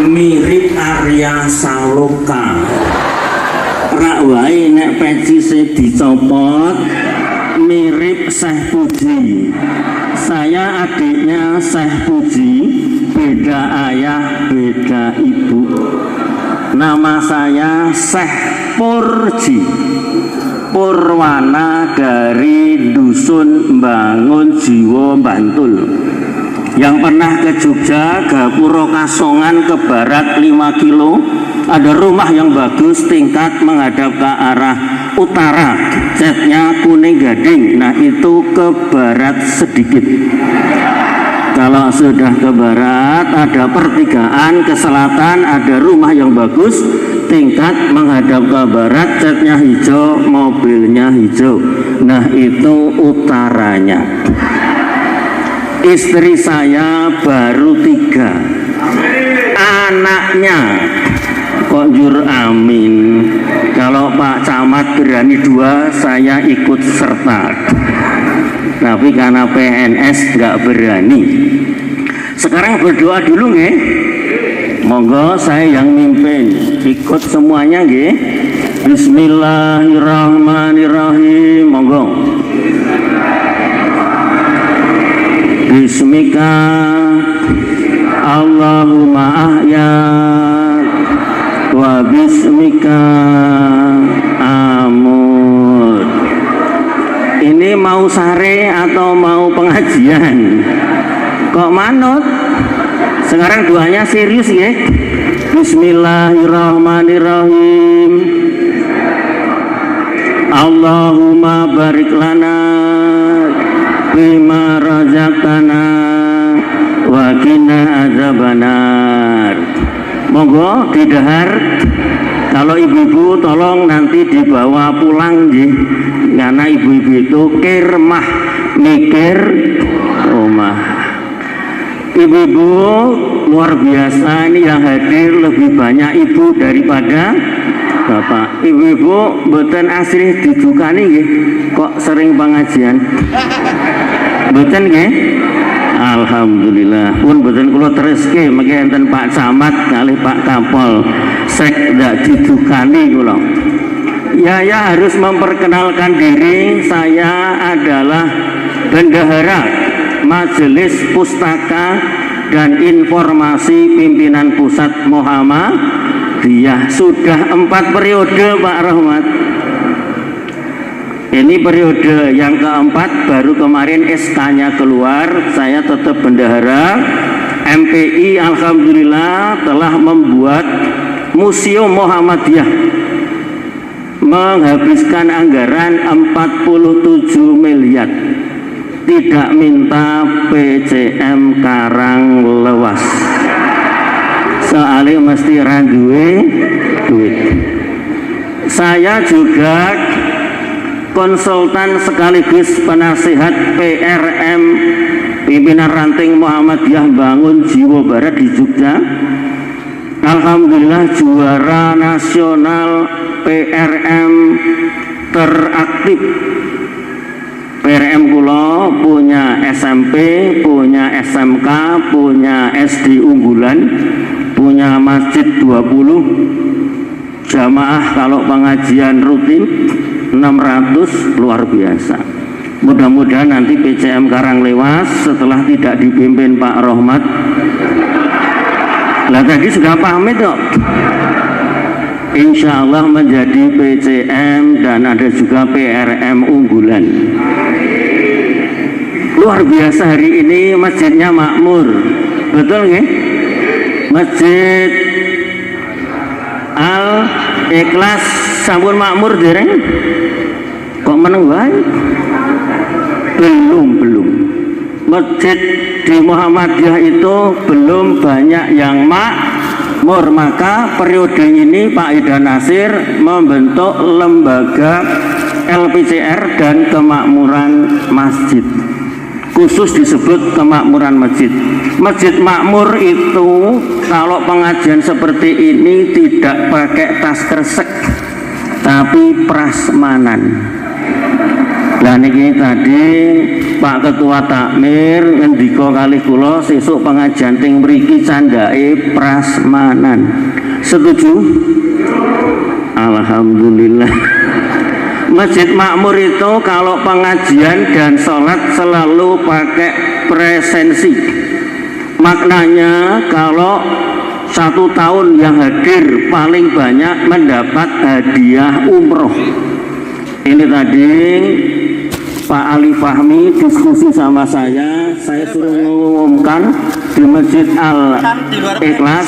mirip Arya Saloka. Rak wae nek pecise dicopot mirip Syekh Puji. Saya adiknya Syekh Puji, beda ayah beda ibu. Nama saya Syekh Purji Purwana dari Dusun Bangun Jiwo Bantul, yang pernah ke Jogja, Gapuro Kasongan ke barat 5 kilo. Ada rumah yang bagus tingkat menghadap ke arah utara, catnya kuning gading. Nah itu ke barat sedikit. Kalau sudah ke barat ada pertigaan, ke selatan ada rumah yang bagus tingkat menghadap ke barat, catnya hijau, mobilnya hijau. Nah itu utaranya. Istri saya baru 3, anaknya kok jur amin. Kalau Pak Camat berani 2, saya ikut serta. Tapi karena PNS nggak berani. Sekarang berdoa dulu nggih. Monggo saya yang mimpin, ikut semuanya nggih. Bismillahirrahmanirrahim. Monggo. Bismika Allahumma ahya wa bismika amut. Ini mau sare atau mau pengajian? Kok manut? Sekarang doanya serius ya. Bismillahirrahmanirrahim. Allahumma barik lana bima razaqtana wa qina azabannar. Monggo didahar. Kalau ibu-ibu tolong nanti dibawa pulang nggih. Karena ibu-ibu itu kirmah mikir rumah. Ibu-ibu luar biasa, ini yang hadir lebih banyak ibu daripada bapak. Ibu-ibu mboten asli didukani nggih. Kok sering pengajian? Mboten nggih? Alhamdulillah. Pun mboten kula tereske mengke enten Pak Camat kalih Pak Kapol. Sek ndak didukani kula. Ya harus memperkenalkan diri. Saya adalah bendahara Majelis Pustaka dan Informasi Pimpinan Pusat Muhammadiyah. Sudah 4 periode Pak Rahmat. Ini periode yang keempat, baru kemarin SK-nya keluar. Saya tetap bendahara. MPI alhamdulillah telah membuat Museum Muhammadiyah, menghabiskan anggaran 47 miliar. Tidak minta PCM Karang Lewas. Soalnya mesti randuwe duit. Saya juga konsultan sekaligus penasihat PRM Pimpinan Ranting Muhammadiyah Bangun Jiwo Barat di Jogja. Alhamdulillah juara nasional PRM teraktif. PRM kula punya SMP, punya SMK, punya SD unggulan, punya masjid 20, jamaah kalau pengajian rutin 600, luar biasa. Mudah-mudahan nanti PCM Karanglewas setelah tidak dipimpin Pak Rohmat. Lah tadi sudah pamit kok. Insya Allah menjadi PCM dan ada juga PRM unggulan. Luar biasa hari ini masjidnya makmur. Betul nggih? Masjid Al Ikhlas sampun makmur dereng? Kok meneng wae? Belum. Masjid di Muhammadiyah itu belum banyak yang makmur, maka periode ini Pak Ida Nasir membentuk lembaga LPCR dan kemakmuran masjid, khusus disebut kemakmuran masjid. Masjid makmur itu kalau pengajian seperti ini tidak pakai tas kresek tapi prasmanan. Dan ini tadi Pak Ketua Takmir ngendika kalih kula sesuk pengajian teng mriki candake prasmanan. Setuju? Alhamdulillah. Masjid Makmur itu kalau pengajian dan sholat selalu pakai presensi. Maknanya kalau 1 tahun yang hadir paling banyak mendapat hadiah umroh. Ini tadi Pak Ali Fahmi diskusi sama saya suruh mengumumkan di Masjid Al Ikhlas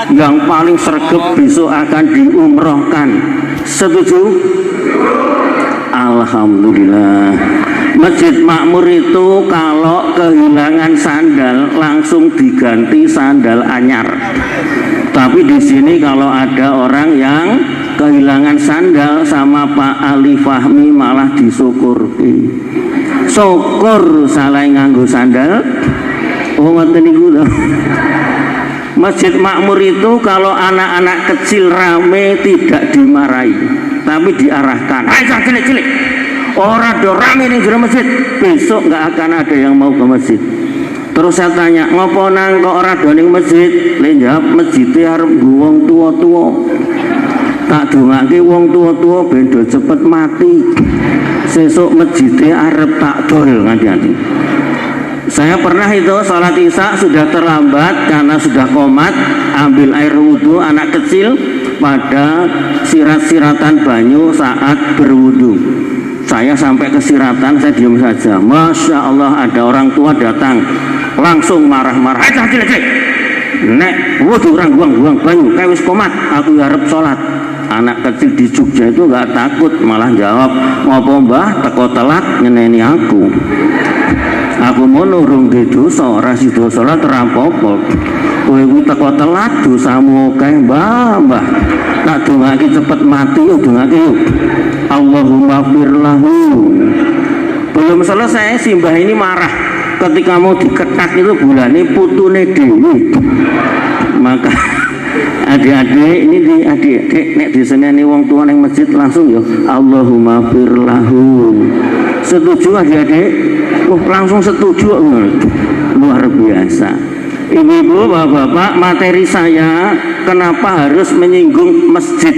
yang paling sregep besok akan diumrohkan. Setuju? Alhamdulillah. Masjid Makmur itu kalau kehilangan sandal langsung diganti sandal anyar. Tapi di sini kalau ada orang yang kehilangan sandal sama Pak Ali Fahmi malah disyukuri. Syukur salah nganggo sandal. Oh ngoten niku lho. Masjid Makmur itu kalau anak-anak kecil rame tidak dimarahi, tapi diarahkan. Ayo cilik-cilik. Orang do rame ning jero masjid. Besok nggak akan ada yang mau ke masjid. Terus saya tanya, ngopo nang kok ora do ning masjid? Le jawab masjidnya arep wong tua-tua. Tak dongake wong tua-tua ben do cepet mati. Sesuk masjidnya arep tak dol nganti-nganti. Saya pernah itu sholat isya sudah terlambat karena sudah komat, ambil air wudhu anak kecil pada sirat-siratan banyu saat berwudhu. Saya sampai ke siratan, saya diam saja. Masya Allah, ada orang tua datang langsung marah-marah. Nek wudhu orang buang-buang banyu kayak wis komat, aku harap sholat. Anak kecil di Jogja itu gak takut, malah jawab, ngopo mbah teko telat nyeneni aku. Aku mau nurung di dosa, rasi dosa lah terampopok. Kowe kuwi teko telat dosamu akeh mbah. Tak dongake cepet mati yuk dongake yuk. Allahumma firlahu. Belum selesai si mbah ini marah ketika mau diketak itu bulane putune dewi. Maka adik-adik ini di adik-adik nek diseneni wong tua nang masjid langsung ya Allahumma firlahu. Setuju adik-adik? Langsung setuju. Luar biasa. Ibu-ibu, bapak-bapak, materi saya kenapa harus menyinggung masjid?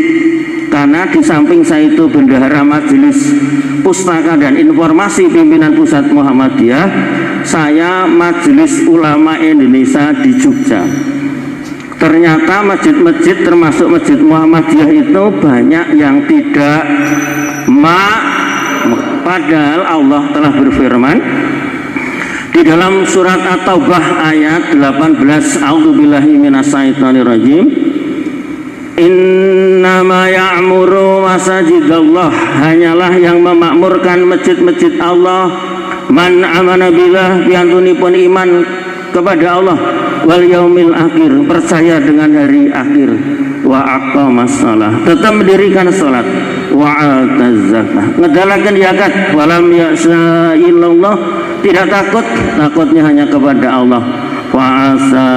Karena di samping saya itu bendahara Majelis Pustaka dan Informasi Pimpinan Pusat Muhammadiyah, saya Majelis Ulama Indonesia di Jogja. Ternyata masjid-masjid termasuk Masjid Muhammadiyah itu banyak yang tidak padahal Allah telah berfirman di dalam surat At-Taubah ayat 18, A'udzubillahi minasyaitonirrajim. Innama ya'muru masajidallah, hanyalah yang memakmurkan masjid-masjid Allah man amana billah, piantunipun iman kepada Allah, wal yaumil akhir, percaya dengan hari akhir, wa aqamas shalah, tetap mendirikan salat, wa ataz zakah, ngedalaken zakat, walam ya'sa illallah, tidak takutnya hanya kepada Allah. Wa asa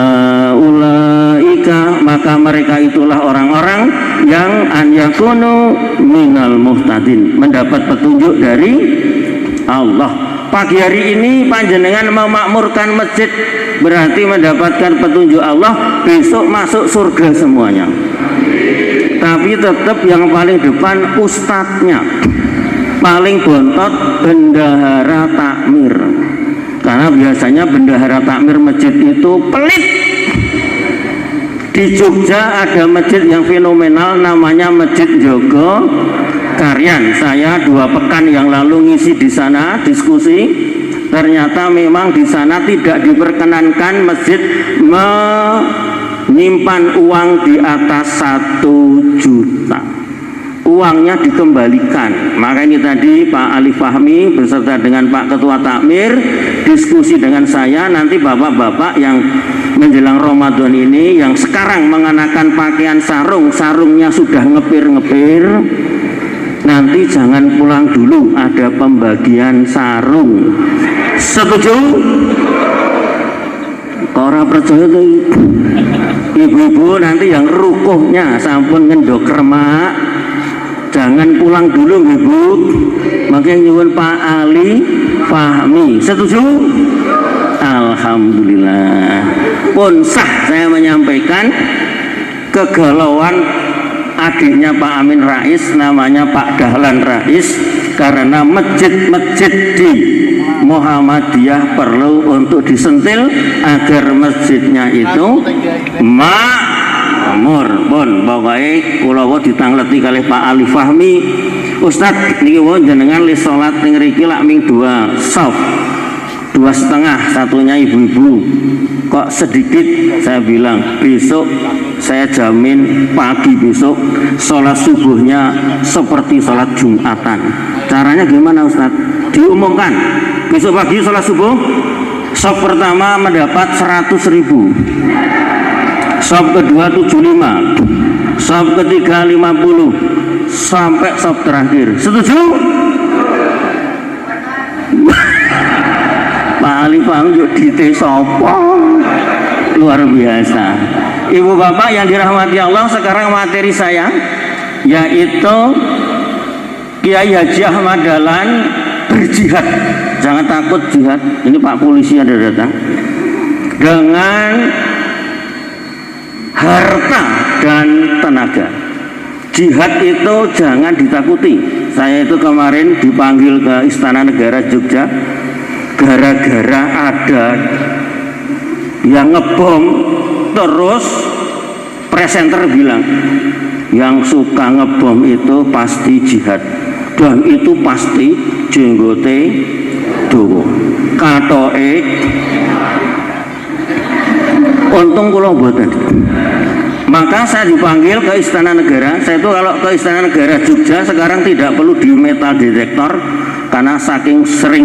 ulaika, maka mereka itulah orang-orang yang an yakunu minal muhtadin, mendapat petunjuk dari Allah. Pagi hari ini panjenengan memakmurkan masjid berarti mendapatkan petunjuk Allah, besok masuk surga semuanya. Tapi tetap yang paling depan ustadznya, paling bontot bendahara takmir. Karena biasanya bendahara takmir masjid itu pelit. Di Jogja ada masjid yang fenomenal namanya Masjid Jogo Karyan. Saya 2 pekan yang lalu ngisi di sana diskusi. Ternyata memang di sana tidak diperkenankan masjid menyimpan uang di atas 1 juta. Uangnya dikembalikan. Maka ini tadi Pak Ali Fahmi beserta dengan Pak Ketua Takmir diskusi dengan saya. Nanti bapak-bapak yang menjelang Ramadan ini yang sekarang mengenakan pakaian sarung, sarungnya sudah ngepir-ngepir, nanti jangan pulang dulu, ada pembagian sarung. Setuju? Ora percaya tuh ibu-ibu, nanti yang rukuhnya sampun ngendok remak, jangan pulang dulu ibu. Makanya nyuwun Pak Ali Fahmi. Setuju? Alhamdulillah. Pun sah saya menyampaikan kegalauan adiknya Pak Amin Rais, namanya Pak Dahlan Rais, karena masjid-masjid di Muhammadiyah perlu untuk disentil agar masjidnya itu makmur. Pun pokoknya kula ditangleti kalih Pak Ali Fahmi, Ustadz niki wau jenengan li salat ning mriki lak ming 2 saf, 2,5, satunya ibu-ibu. Kok sedikit? Saya bilang besok saya jamin pagi besok sholat subuhnya seperti sholat Jumatan. Caranya gimana Ustadz? Diumumkan besok pagi sholat subuh, saf pertama mendapat 100.000, saf kedua 75, saf ketiga 50, sampai saf terakhir. Setuju? Pak Ali Fahmi yuk dite sopo, luar biasa. Ibu bapak yang dirahmati Allah, sekarang materi saya yaitu Kiai Haji Ahmad Dahlan berjihad. Jangan takut jihad, ini Pak polisi ada datang, dengan harta dan tenaga. Jihad itu jangan ditakuti. Saya itu kemarin dipanggil ke Istana Negara Jogja gara-gara ada yang ngebom, terus presenter bilang yang suka ngebom itu pasti jihad, dan itu pasti jenggote dowo katoke. Untung kula mboten. Maka saya dipanggil ke Istana Negara. Saya itu kalau ke Istana Negara Jogja sekarang tidak perlu di metal detektor karena saking sering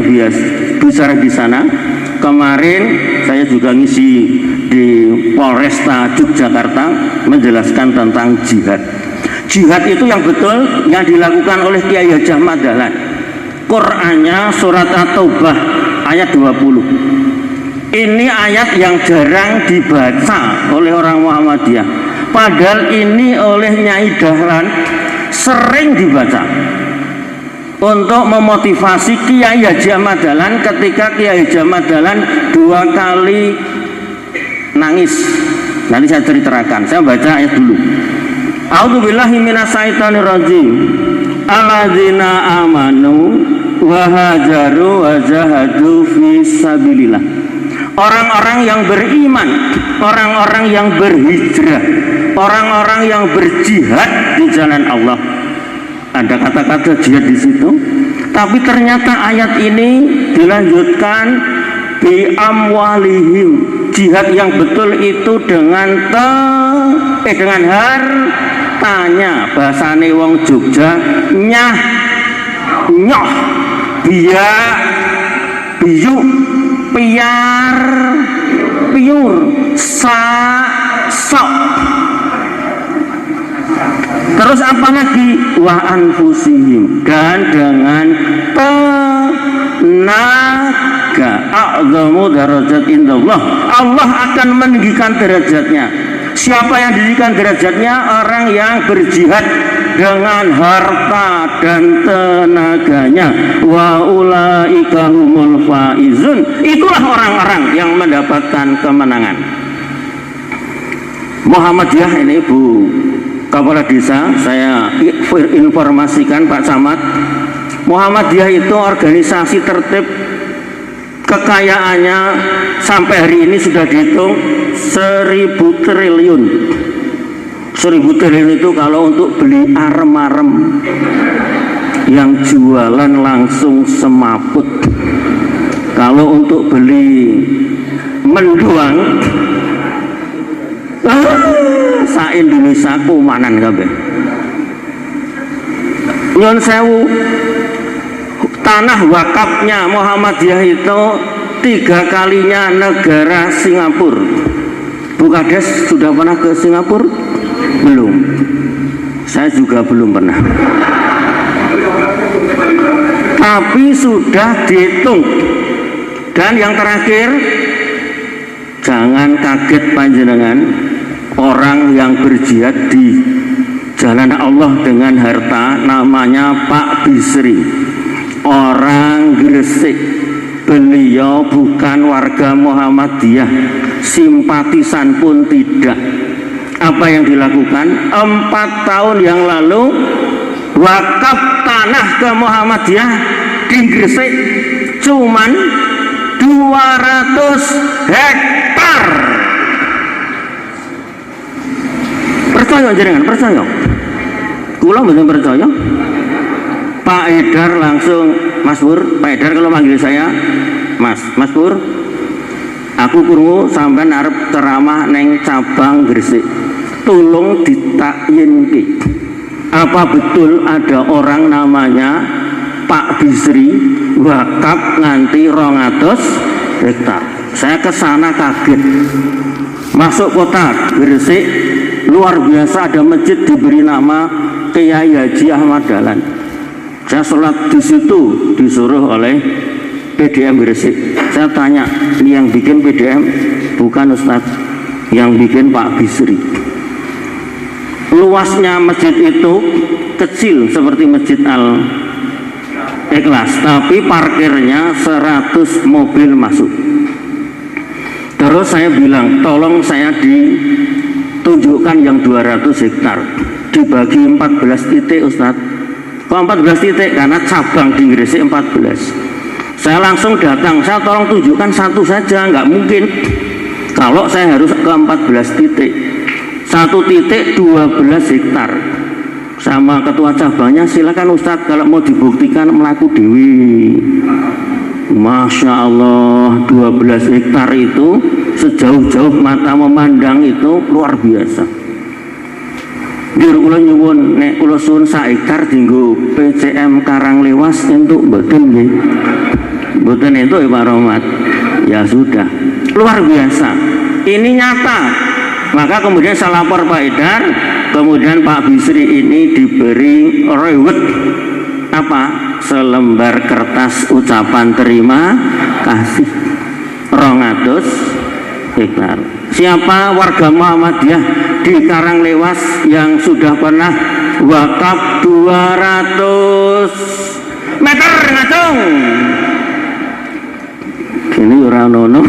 bicara di sana. Kemarin saya juga ngisi di Polresta Yogyakarta menjelaskan tentang jihad. Jihad itu yang betul yang dilakukan oleh Kiai Haji Ahmad Dahlan. Qur'annya surat At-Taubah ayat 20. Ini ayat yang jarang dibaca oleh orang Muhammadiyah. Padahal ini oleh Nyai Dahlan sering dibaca untuk memotivasi Kiai Haji Ahmad Dahlan ketika Kiai Haji Ahmad Dahlan 2 kali nangis. Nanti saya ceritakan, saya baca ayat dulu. A'udzubillahi minasyaitonirrajim. Alladzina amanu wa hajaru wa jahadu fi sabilillah. Orang-orang yang beriman, orang-orang yang berhijrah, orang-orang yang berjihad di jalan Allah. Ada kata-kata jihad di situ, tapi ternyata ayat ini dilanjutkan bi amwalihim. Jihad yang betul itu dengan dengan hartanya. Bahasane wong Jogja nyah nyoh biya biyu piar piur sok. Terus apa lagi? Wa anfusihim, dan dengan tenaga. A'zamu darajat indallah. Allah akan meninggikan derajatnya. Siapa yang didirikan derajatnya? Orang yang berjihad dengan harta dan tenaganya. Wa ulaika humul faizun. Itulah orang-orang yang mendapatkan kemenangan. Muhammadiyah ini Bu Kepala Desa, saya informasikan Pak Camat, Muhammadiyah itu organisasi tertib, kekayaannya sampai hari ini sudah dihitung 1.000 triliun. 1.000 triliun itu kalau untuk beli arem-arem yang jualan langsung semaput. Kalau untuk beli mendoang sa Indonesia kumanan kabeh. Nyun sewu, tanah wakafnya Muhammadiyah itu 3 kalinya negara Singapura. Bu Kades sudah pernah ke Singapura? Belum. Saya juga belum pernah. Tapi sudah dihitung. Dan yang terakhir, jangan kaget panjenengan, orang yang berjihad di jalan Allah dengan harta namanya Pak Bisri, orang Gresik. Beliau bukan warga Muhammadiyah, simpatisan pun tidak. Apa yang dilakukan? 4 tahun yang lalu wakaf tanah ke Muhammadiyah di Gresik cuman 200 hektar. Percaya jenengan, percaya? Kula mboten percaya. Pak Haidar langsung, Mas Pur, Pak Haidar kalau manggil saya Mas Pur, aku krungu sampean arep ceramah neng cabang Gresik, tolong ditakyinke. Apa betul ada orang namanya Pak Bisri wakaf nganti 200 hektar? Saya kesana kaget. Masuk kota Gresik, luar biasa, ada masjid diberi nama Kiai Haji Ahmad Dahlan. Saya sholat di situ disuruh oleh PDM Gresik. Saya tanya, ini yang bikin PDM? Bukan Ustadz, yang bikin Pak Bisri. Luasnya masjid itu kecil seperti Masjid Al Ikhlas, tapi parkirnya 100 mobil masuk. Terus saya bilang, tolong saya ditunjukkan yang 200 hektar dibagi 14 titik Ustadz. Kok 14 titik? Karena cabang di Gresik 14. Saya langsung datang, saya tolong tunjukkan satu saja, nggak mungkin kalau saya harus ke 14 titik. Satu titik 12 hektar. Sama ketua cabangnya, silakan Ustadz kalau mau dibuktikan melaku dewi. Masya Allah, 12 hektar itu sejauh-jauh mata memandang itu luar biasa. Dir kula nyuwun nek kula suwun sak hektar dienggo PCM Karanglewas entuk mboten nggih. Mboten entuk ya Pak Rohmat. Ya sudah. Luar biasa. Ini nyata. Maka kemudian saya lapor Pak Haidar, kemudian Pak Bisri ini diberi rewet apa? Selembar kertas ucapan terima kasih 200 hektar. Siapa warga Muhammadiyah di Karanglewas yang sudah pernah wakaf 200 meter ngacung? Ini ora ono,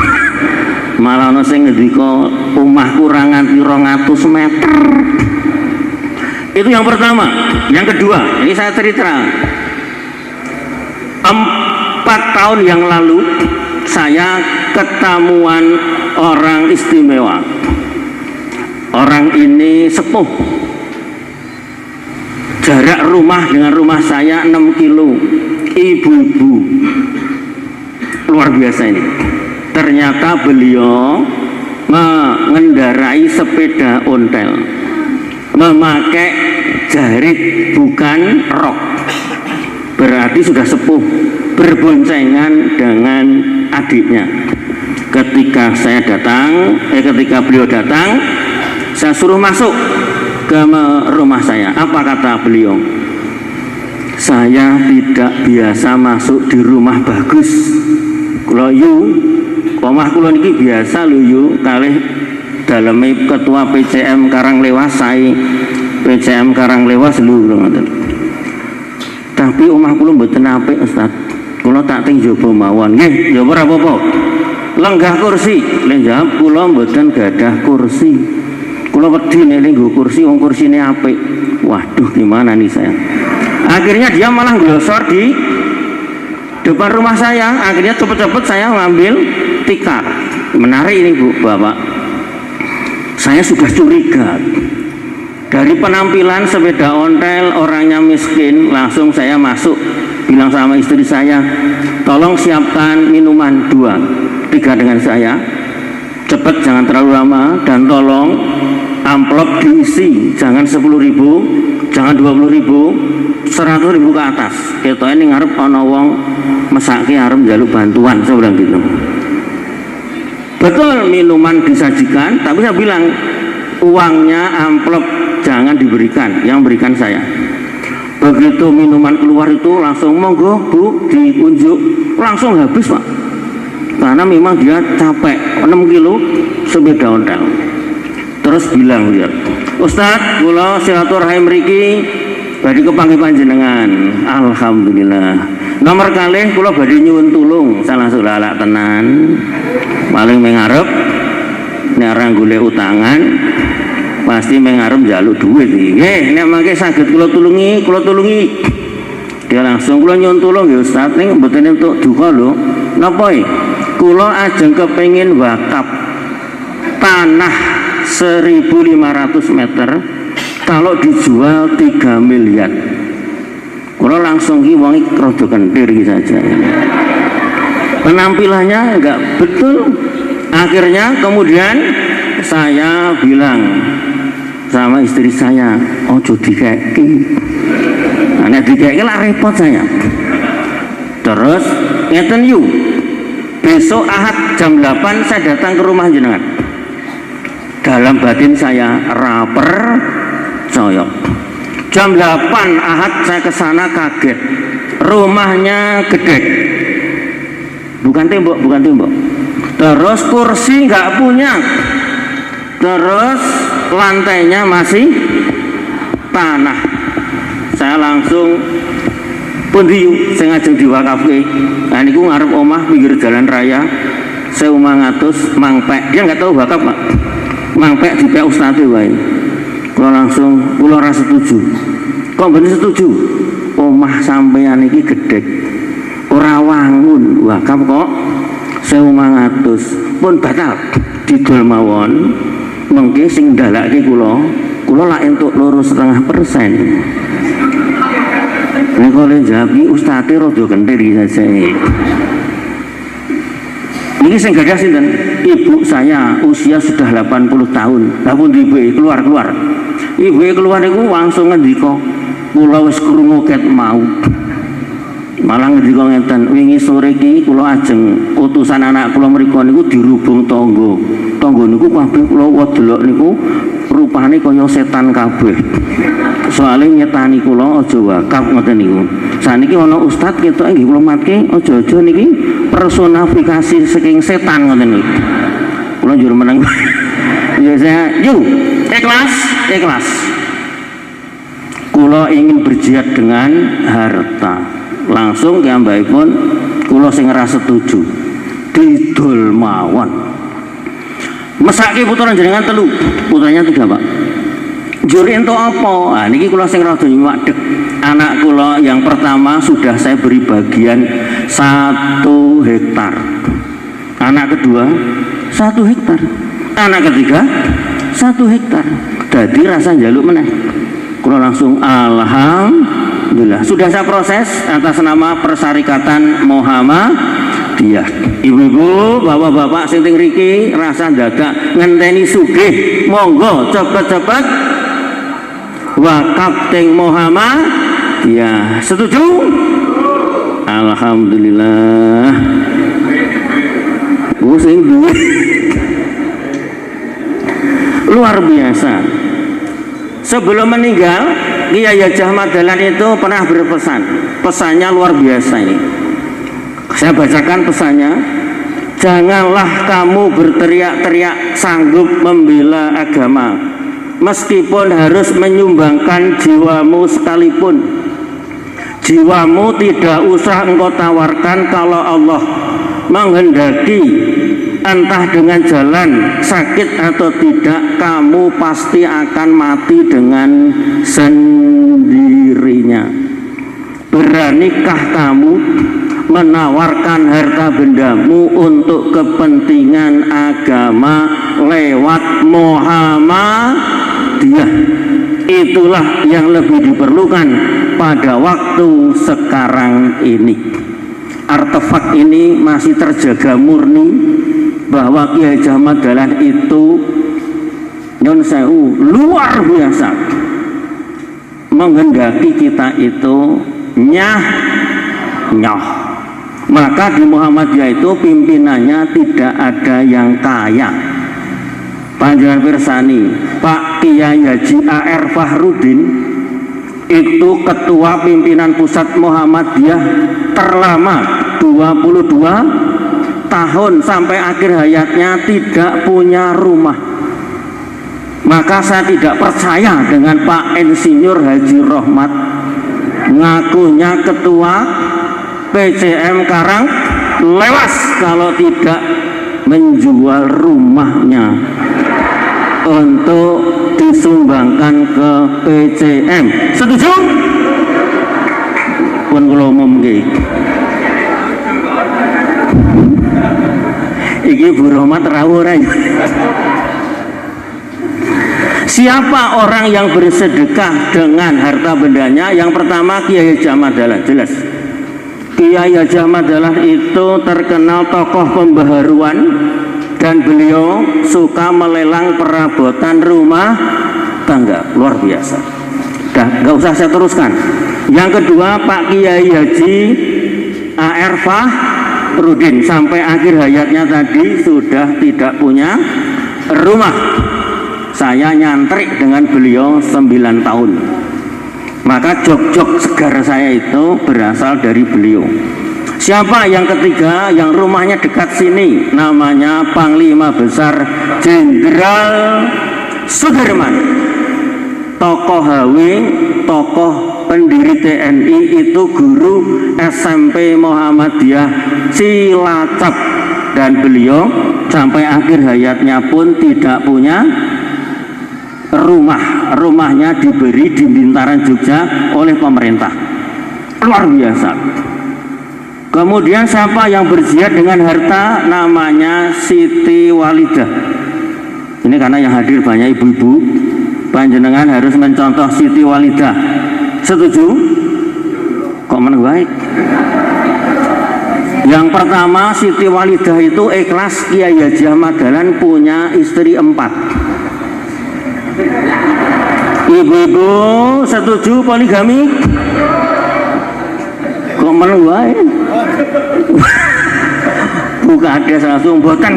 malah ono sing ngendika omahku ora nganti 200 meter. Itu yang pertama. Yang kedua, ini saya cerita 4 tahun yang lalu saya ketemuan orang istimewa. Orang ini sepuh. Jarak rumah dengan rumah saya 6 kilo. Ibu-ibu. Luar biasa ini. Ternyata beliau mengendarai sepeda ontel, memakai jarit bukan rok. Berarti sudah sepuh, berboncengan dengan adiknya. Ketika saya datang, ketika beliau datang, saya suruh masuk ke rumah saya. Apa kata beliau? Saya tidak biasa masuk di rumah bagus. Kalau yu, omah kula niki biasa lho yu, kalih daleme ketua PCM Karanglewas saya, PCM Karanglewas lho ngoten. Tapi omah kula mboten apik Ustaz. Kula tak ting jaba mawon. Nggih, ya ora apa-apa. Lenggah kursi, lek jawab kula mboten gadah kursi. Kula wedi nek nggo kursi wong kursine apik. Waduh, gimana nih saya? Akhirnya dia malah glosor di depan rumah saya. Akhirnya cepet-cepet saya ngambil tikar. Menarik ini Bu, Bapak. Saya sudah curiga. Dari penampilan sepeda ontel, orangnya miskin, langsung saya masuk. Bilang sama istri saya, tolong siapkan minuman 2, 3 dengan saya. Cepat, jangan terlalu lama. Dan tolong amplop diisi, jangan 10.000, jangan 20.000, 100.000 ke atas. Kita ini ngarep ana wong mesake arep njaluk bantuan, saya bilang gitu. Betul, minuman disajikan, tapi saya bilang uangnya amplop jangan diberikan, yang berikan saya. Begitu minuman keluar itu langsung monggo Bu, diunjuk, langsung habis Pak. Karena memang dia capek, 6 kilo sepeda ontel. Terus bilang dia, Ustadz, kula silaturahim mriki badhe kepanggih panjenengan. Alhamdulillah. Nomor kalih kula badhe nyuwun tulung salah selalak tenan paling mengarep nek ora golek utangan pasti mengarep njaluk duit iki. Nggih, nek mangke saged kula tulungi. Dia langsung kula nyuwun tulung nggih Ustaz ning mboten entuk duka lho. Napa iki? Kula ajeng kepengin wakaf tanah 1.500 meter kalau dijual 3 miliar. Kula langsung ki wong iki rada kentir iki saja. Penampilannya enggak betul. Akhirnya kemudian saya bilang sama istri saya, ojo dikeki. Nek dikeki lah repot saya. Terus ngeten yu. Besok Ahad jam 8 saya datang ke rumah jenengan. Dalam batin saya raper coyok. Jam 8 Ahad saya ke sana kaget. Rumahnya gede. Bukan tembok. Terus kursi nggak punya. Terus lantainya masih tanah. Saya langsung pundi sing ajeng diwakafke. Nah niku ngarep omah pinggir jalan raya 1.500 mangpek. Dia nggak tahu wakaf, Pak. Mangpek dipek ustaz wae. Kula langsung kula ora setuju. Kok mboten setuju? Omah sampeyan iki gedhe. Ora wangun wakaf kok 1.500 pun batal didol mawon. Mengke sing ndalakke kula lak entuk 2,5%. Nek oleh jawab iki ustate rada kentir iki saja. Ini sing gadah sinten? Ibu saya usia sudah 80 tahun. Lah pun ibu keluar. Ibu keluar niku langsung ngendika, "Kula wis krungu ket mau." Malah ngendika ngeten, "Wingi sore iki kula ajeng utusan anak kula mriku niku dirubung tangga. Tangga niku kabeh kula delok niku rupane kaya setan kabeh. Soalnya nyetani kula aja wakaf ngoten niku. Saniki ana ustaz ketok nggih kula matke aja-aja niki personifikasi saking setan ngoten niku. Kula njur meneng. Ya saya, yuk ikhlas. Kula ingin berjihad dengan harta. Langsung piyambakipun kula sing ora setuju. Didol mawon. Mesake putra jenengan 3, putranya 3 Pak. Jur entuk apa? Nah niki kula sing rada nyuwadeg. Anak kula yang pertama sudah saya beri bagian 1 hektar. Anak kedua 1 hektar. Anak ketiga 1 hektar. Dadi rasa njaluk meneh. Kula langsung alhamdulillah. Sudah saya proses atas nama Persyarikatan Muhammadiyah. Ibu-ibu, bapak-bapak sing teng mriki rasa dadak ngenteni sugih, monggo cepet-cepet wakaf teng Muhammadiyah. Setuju? Alhamdulillah. Sing duwe luar biasa. Sebelum meninggal, Kiai Haji Ahmad Dahlan itu pernah berpesan. Pesannya luar biasa ini. Saya bacakan pesannya. Janganlah kamu berteriak-teriak sanggup membela agama, meskipun harus menyumbangkan jiwamu sekalipun. Jiwamu tidak usah engkau tawarkan kalau Allah menghendaki. Entah dengan jalan sakit atau tidak, kamu pasti akan mati dengan sendirinya. Beranikah kamu menawarkan harta bendamu untuk kepentingan agama lewat Muhammadiyah? Itulah yang lebih diperlukan pada waktu sekarang ini. Artefak ini masih terjaga murni bahwa Kiai Haji Ahmad Dahlan itu nyun sewu luar biasa menghendaki kita itu nyoh. Maka di Muhammadiyah itu pimpinannya tidak ada yang kaya. Panjenengan pirsani, Pak Kiai Haji A.R. Fahrudin itu ketua pimpinan pusat Muhammadiyah terlama 22 tahun sampai akhir hayatnya tidak punya rumah. Maka saya tidak percaya dengan Pak Insinyur Haji Rohmat ngakunya ketua PCM Karang Lewas kalau tidak menjual rumahnya untuk disumbangkan ke PCM. Setuju? Pun kula umumke. Iki Bu Rohmat rawuh ra. Siapa orang yang bersedekah dengan harta bendanya? Yang pertama Kiai Haji Ahmad Dahlan, jelas. Kiai Haji Ahmad Dahlan itu terkenal tokoh pembaharuan dan beliau suka melelang perabotan rumah tangga, luar biasa. Dah, nggak usah saya teruskan. Yang kedua Pak Kiai Haji A.R. Fahrudin sampai akhir hayatnya tadi sudah tidak punya rumah. Saya nyantrik dengan beliau 9 tahun. Maka jog-jog segar saya itu berasal dari beliau. Siapa yang ketiga yang rumahnya dekat sini? Namanya Panglima Besar Jenderal Sudirman. Tokoh HW, tokoh pendiri TNI, itu guru SMP Muhammadiyah Cilacap. Dan beliau sampai akhir hayatnya pun tidak punya rumahnya diberi di Bintaran Jogja oleh pemerintah. Luar biasa. Kemudian siapa yang berjihad dengan harta? Namanya Siti Walidah. Ini karena yang hadir banyak ibu-ibu, panjenengan harus mencontoh Siti Walidah. Setuju? Kok meneng baik? Yang pertama Siti Walidah itu ikhlas Kiai Haji Ahmad Dahlan punya istri 4. Ibu-ibu setuju poligami? Kok meluai? Buka ada langsung botan.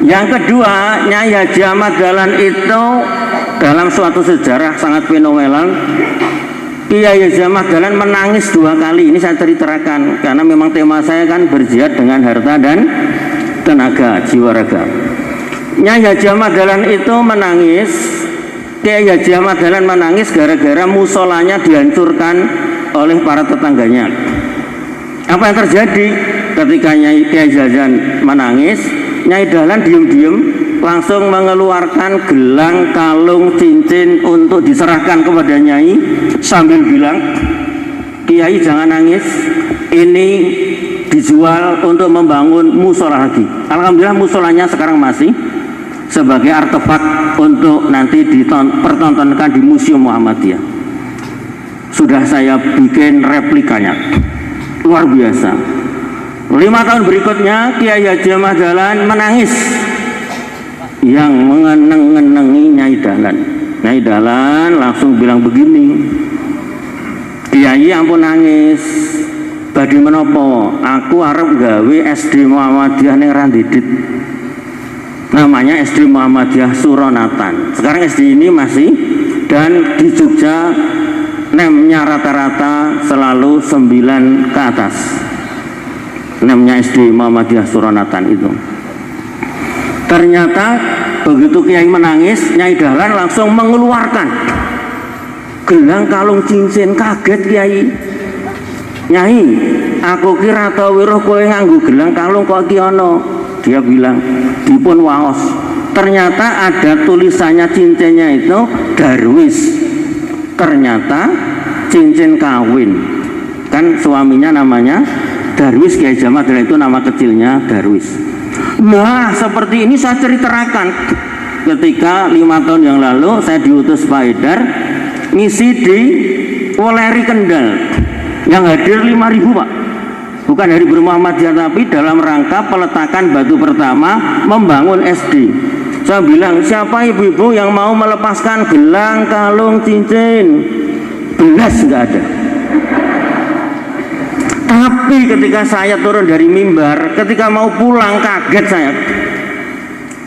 Yang kedua Nyai Haji Ahmad Dahlan itu dalam suatu sejarah sangat fenomenal. Kiai Haji Ahmad Dahlan menangis 2 kali. Ini saya ceritakan karena memang tema saya kan berjihad dengan harta dan tenaga, jiwa raga. Nyai Haji Ahmad Dahlan itu menangis, Kiai Haji Ahmad Dahlan menangis gara-gara musolanya dihancurkan oleh para tetangganya. Apa yang terjadi ketika Nyai Kiai Dahlan menangis? Nyai Dahlan diam-diam langsung mengeluarkan gelang, kalung, cincin untuk diserahkan kepada Nyai sambil bilang, Kiai jangan nangis, ini dijual untuk membangun musola lagi. Alhamdulillah musolanya sekarang masih sebagai artefak untuk nanti dipertontonkan di Museum Muhammadiyah. Sudah saya bikin replikanya, luar biasa. 5 tahun berikutnya Kiai Haji Ahmad Dahlan menangis yang mengeneng-enengi Nyai Dahlan. Nyai Dahlan langsung bilang begini, Kiai ampun nangis, badhe menapa? Aku arep gawe SD Muhammadiyah ning Randidit. Namanya SD Muhammadiyah Suronatan. Sekarang SD ini masih, dan di Jogja nemnya rata-rata selalu 9 ke atas. Nemnya SD Muhammadiyah Suronatan itu. Ternyata begitu Kiai menangis, Nyai Dahlan langsung mengeluarkan gelang, kalung, cincin. Kaget Kiai. Nyai, aku kira tau wiruh kowe nganggo gelang kalung kok iki ana. Dia bilang dipun waos. Ternyata ada tulisannya, cincinnya itu Darwis. Ternyata cincin kawin. Kan suaminya namanya Darwis, Kiai Haji Ahmad Dahlan itu nama kecilnya Darwis. Nah seperti ini saya ceritakan ketika 5 tahun yang lalu saya diutus Pak Haidar ngisi di Weleri Kendal. Yang hadir 5.000 Pak. Bukan dari Muhammadiyah, tapi dalam rangka peletakan batu pertama membangun SD. Saya bilang, siapa ibu-ibu yang mau melepaskan gelang, kalung, cincin? Belas nggak ada. Tapi ketika saya turun dari mimbar, ketika mau pulang kaget saya.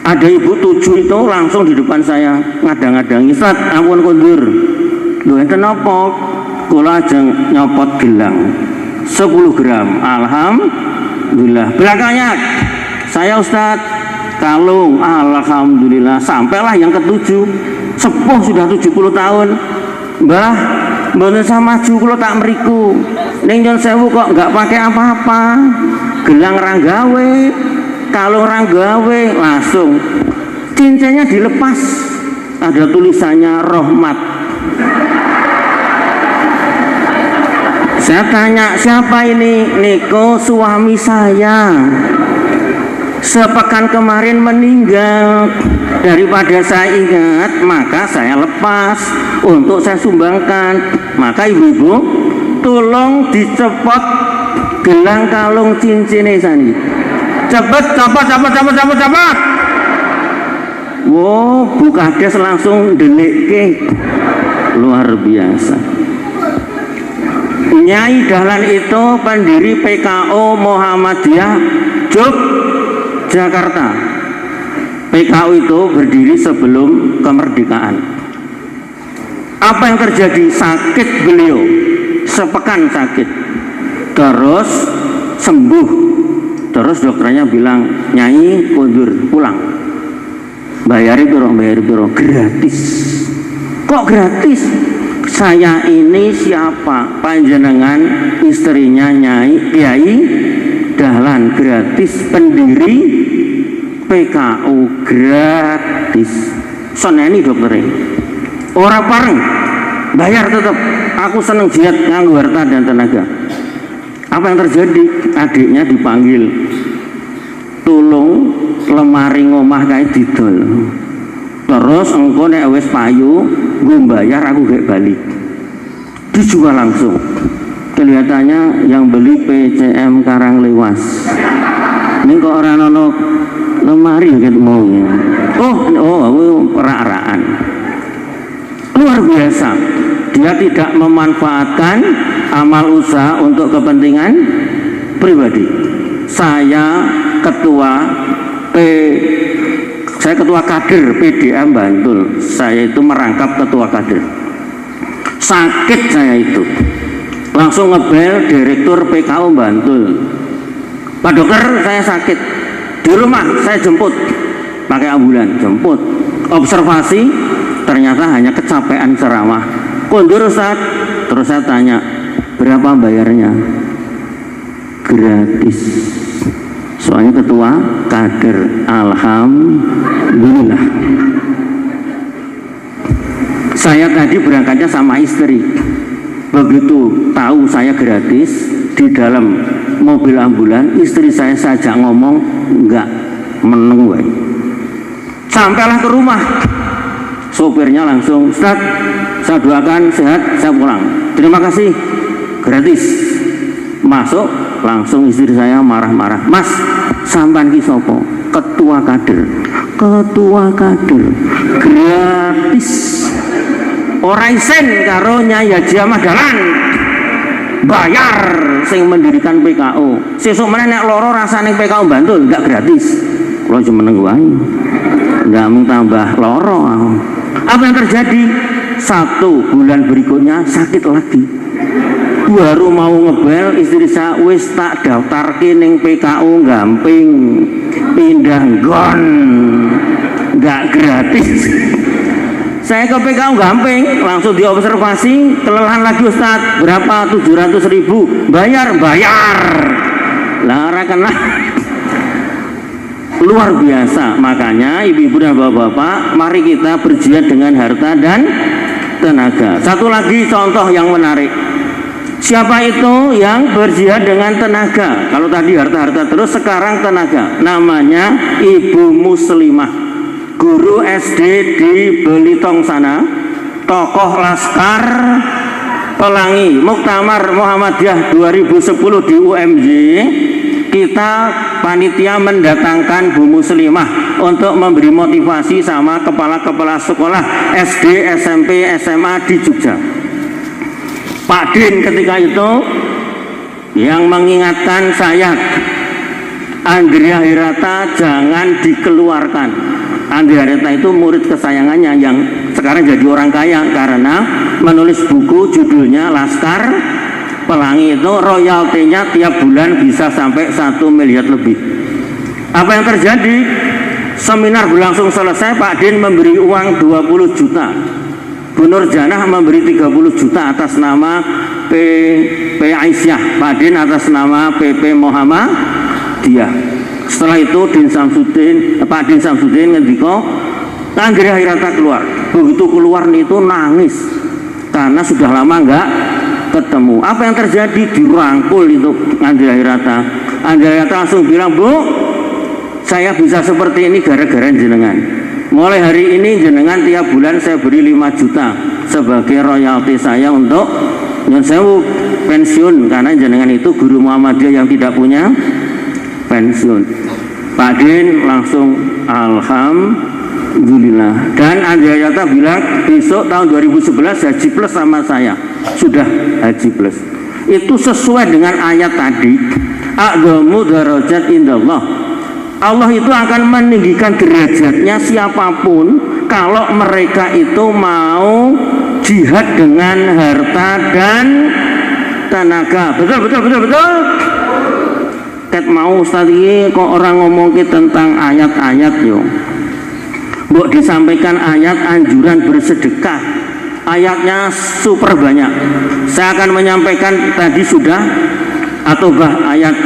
Ada ibu 7 itu langsung di depan saya ngadang-ngadangi, Ustaz, ampun kondur. Lho enten napa? Kula ajeng nyopot gelang 10 gram. Alhamdulillah. Belakangnya saya, Ustaz, kalung. Alhamdulillah. Sampailah yang ke-7. Sepuh sudah 70 tahun. Mbah, mboten sama maju kula tak mriku. ning Nyon Sewu kok nggak pakai apa-apa, gelang ranggawe, kalung ranggawe, langsung cincinnya dilepas, ada tulisannya Rohmat. Saya tanya, siapa ini? Niko, suami saya, sepekan kemarin meninggal. Daripada saya ingat, maka saya lepas untuk saya sumbangkan. Maka ibu-ibu, tolong dicepot gelang kalung cincinnya sani. Cepet. Wow, Bu Kades langsung delik, luar biasa. Nyai Dahlan itu pendiri PKO Muhammadiyah Yogyakarta. PKO itu berdiri sebelum kemerdekaan. Apa yang terjadi? Sakit beliau, sepekan sakit, terus sembuh. Terus dokternya bilang, Nyai kundur pulang. Bayar itu gratis. Kok gratis? Saya ini siapa? Panjenengan istrinya Nyai Kiai Dahlan, gratis, pendiri PKO, gratis. Soneni dokternya ora pareng, bayar tetap. Aku seneng jihad nganggo harta dan tenaga. Apa yang terjadi? Adiknya dipanggil, tolong lemari ngomah kae didol. Terus engko nek wis payu gue bayar, aku gak balik. Dijual langsung. Kelihatannya yang beli PCM Karanglewas. Ini kok orang ono lemari gitu mau. Oh, perak-rakan. Luar biasa. Dia tidak memanfaatkan amal usaha untuk kepentingan pribadi. Saya ketua kader PDM Bantul. Saya itu merangkap ketua kader. Sakit saya itu, langsung ngebel direktur PKO Bantul. Pak dokter, saya sakit di rumah, saya jemput pakai ambulan, jemput. Observasi, ternyata hanya kecapean ceramah. Kondur Ustaz. Terus saya tanya, berapa bayarnya? Gratis. Soalnya ketua kader. Alhamdulillah. Saya tadi berangkatnya sama istri. Begitu tahu saya gratis, di dalam mobil ambulan istri saya saja ngomong enggak, meneng wae. Sampailah ke rumah, sopirnya langsung, Ustaz, saya doakan sehat, saya pulang. Terima kasih, gratis. Masuk, langsung istri saya marah-marah, Mas, sampan ki sopo? Ketua kader, gratis. Orang isen karo Nyai Haji Ahmad Dahlan, bayar sing mendirikan PKO. Sesuk meneh nek loro rasane PKO Bantul enggak gratis. Kalau cuma nunggu aja, enggak mau tambah loro. Apa yang terjadi? 1 bulan berikutnya sakit lagi. Baru mau ngebel, istri saya wis tak daftarke ning PKO Gamping, pindah nggon, enggak gratis. Saya ke PKO Gamping, langsung diobservasi, kelelahan lagi Ustaz, berapa? 700.000, bayar. Lara kena. Luar biasa. Makanya ibu-ibu dan bapak-bapak, mari kita berjihad dengan harta dan tenaga. Satu lagi contoh yang menarik. Siapa itu yang berjihad dengan tenaga? Kalau tadi harta-harta terus, sekarang tenaga. Namanya Ibu Muslimah, guru SD di Belitong sana, tokoh Laskar Pelangi, Muktamar Muhammadiyah 2010 di UMJ. Kita panitia mendatangkan Bu Muslimah untuk memberi motivasi sama kepala-kepala sekolah SD, SMP, SMA di Jogja. Pak Din ketika itu yang mengingatkan saya, Andrea Hirata jangan dikeluarkan. Andrea Hirata itu murid kesayangannya yang sekarang jadi orang kaya karena menulis buku judulnya Laskar Pelangi. Itu royaltinya tiap bulan bisa sampai 1 miliar lebih. Apa yang terjadi? Seminar berlangsung selesai, Pak Din memberi uang 20 juta Bu Nur Janah memberi 30 juta atas nama P Aisyah, Pak Din atas nama PP Muhammadiyah. Setelah itu Pak Din Samsudin ngendika Andre Hairata keluar. Begitu keluar itu nangis karena sudah lama enggak ketemu. Apa yang terjadi? Dirangkul itu Andre Hairata. Andre Hairata langsung bilang, "Bu, saya bisa seperti ini gara-gara jenengan. Mulai hari ini jenengan tiap bulan saya beri 5 juta sebagai royalti saya untuk nyun sewu pensiun, karena jenengan itu guru Muhammadiyah yang tidak punya pensiun." Pak Din langsung alhamdulillah. Dan Andre Hairata bilang besok tahun 2011 haji plus sama saya. Sudah haji plus. Itu sesuai dengan ayat tadi. A'dhamu darajat indallah. Allah itu akan meninggikan derajatnya siapapun kalau mereka itu mau jihad dengan harta dan tenaga. Betul. Ket mau Ustaz ini kok orang ngomong tentang ayat-ayat yo. Mbok disampaikan ayat anjuran bersedekah. Ayatnya super banyak. Saya akan menyampaikan tadi sudah At-Taubah ayat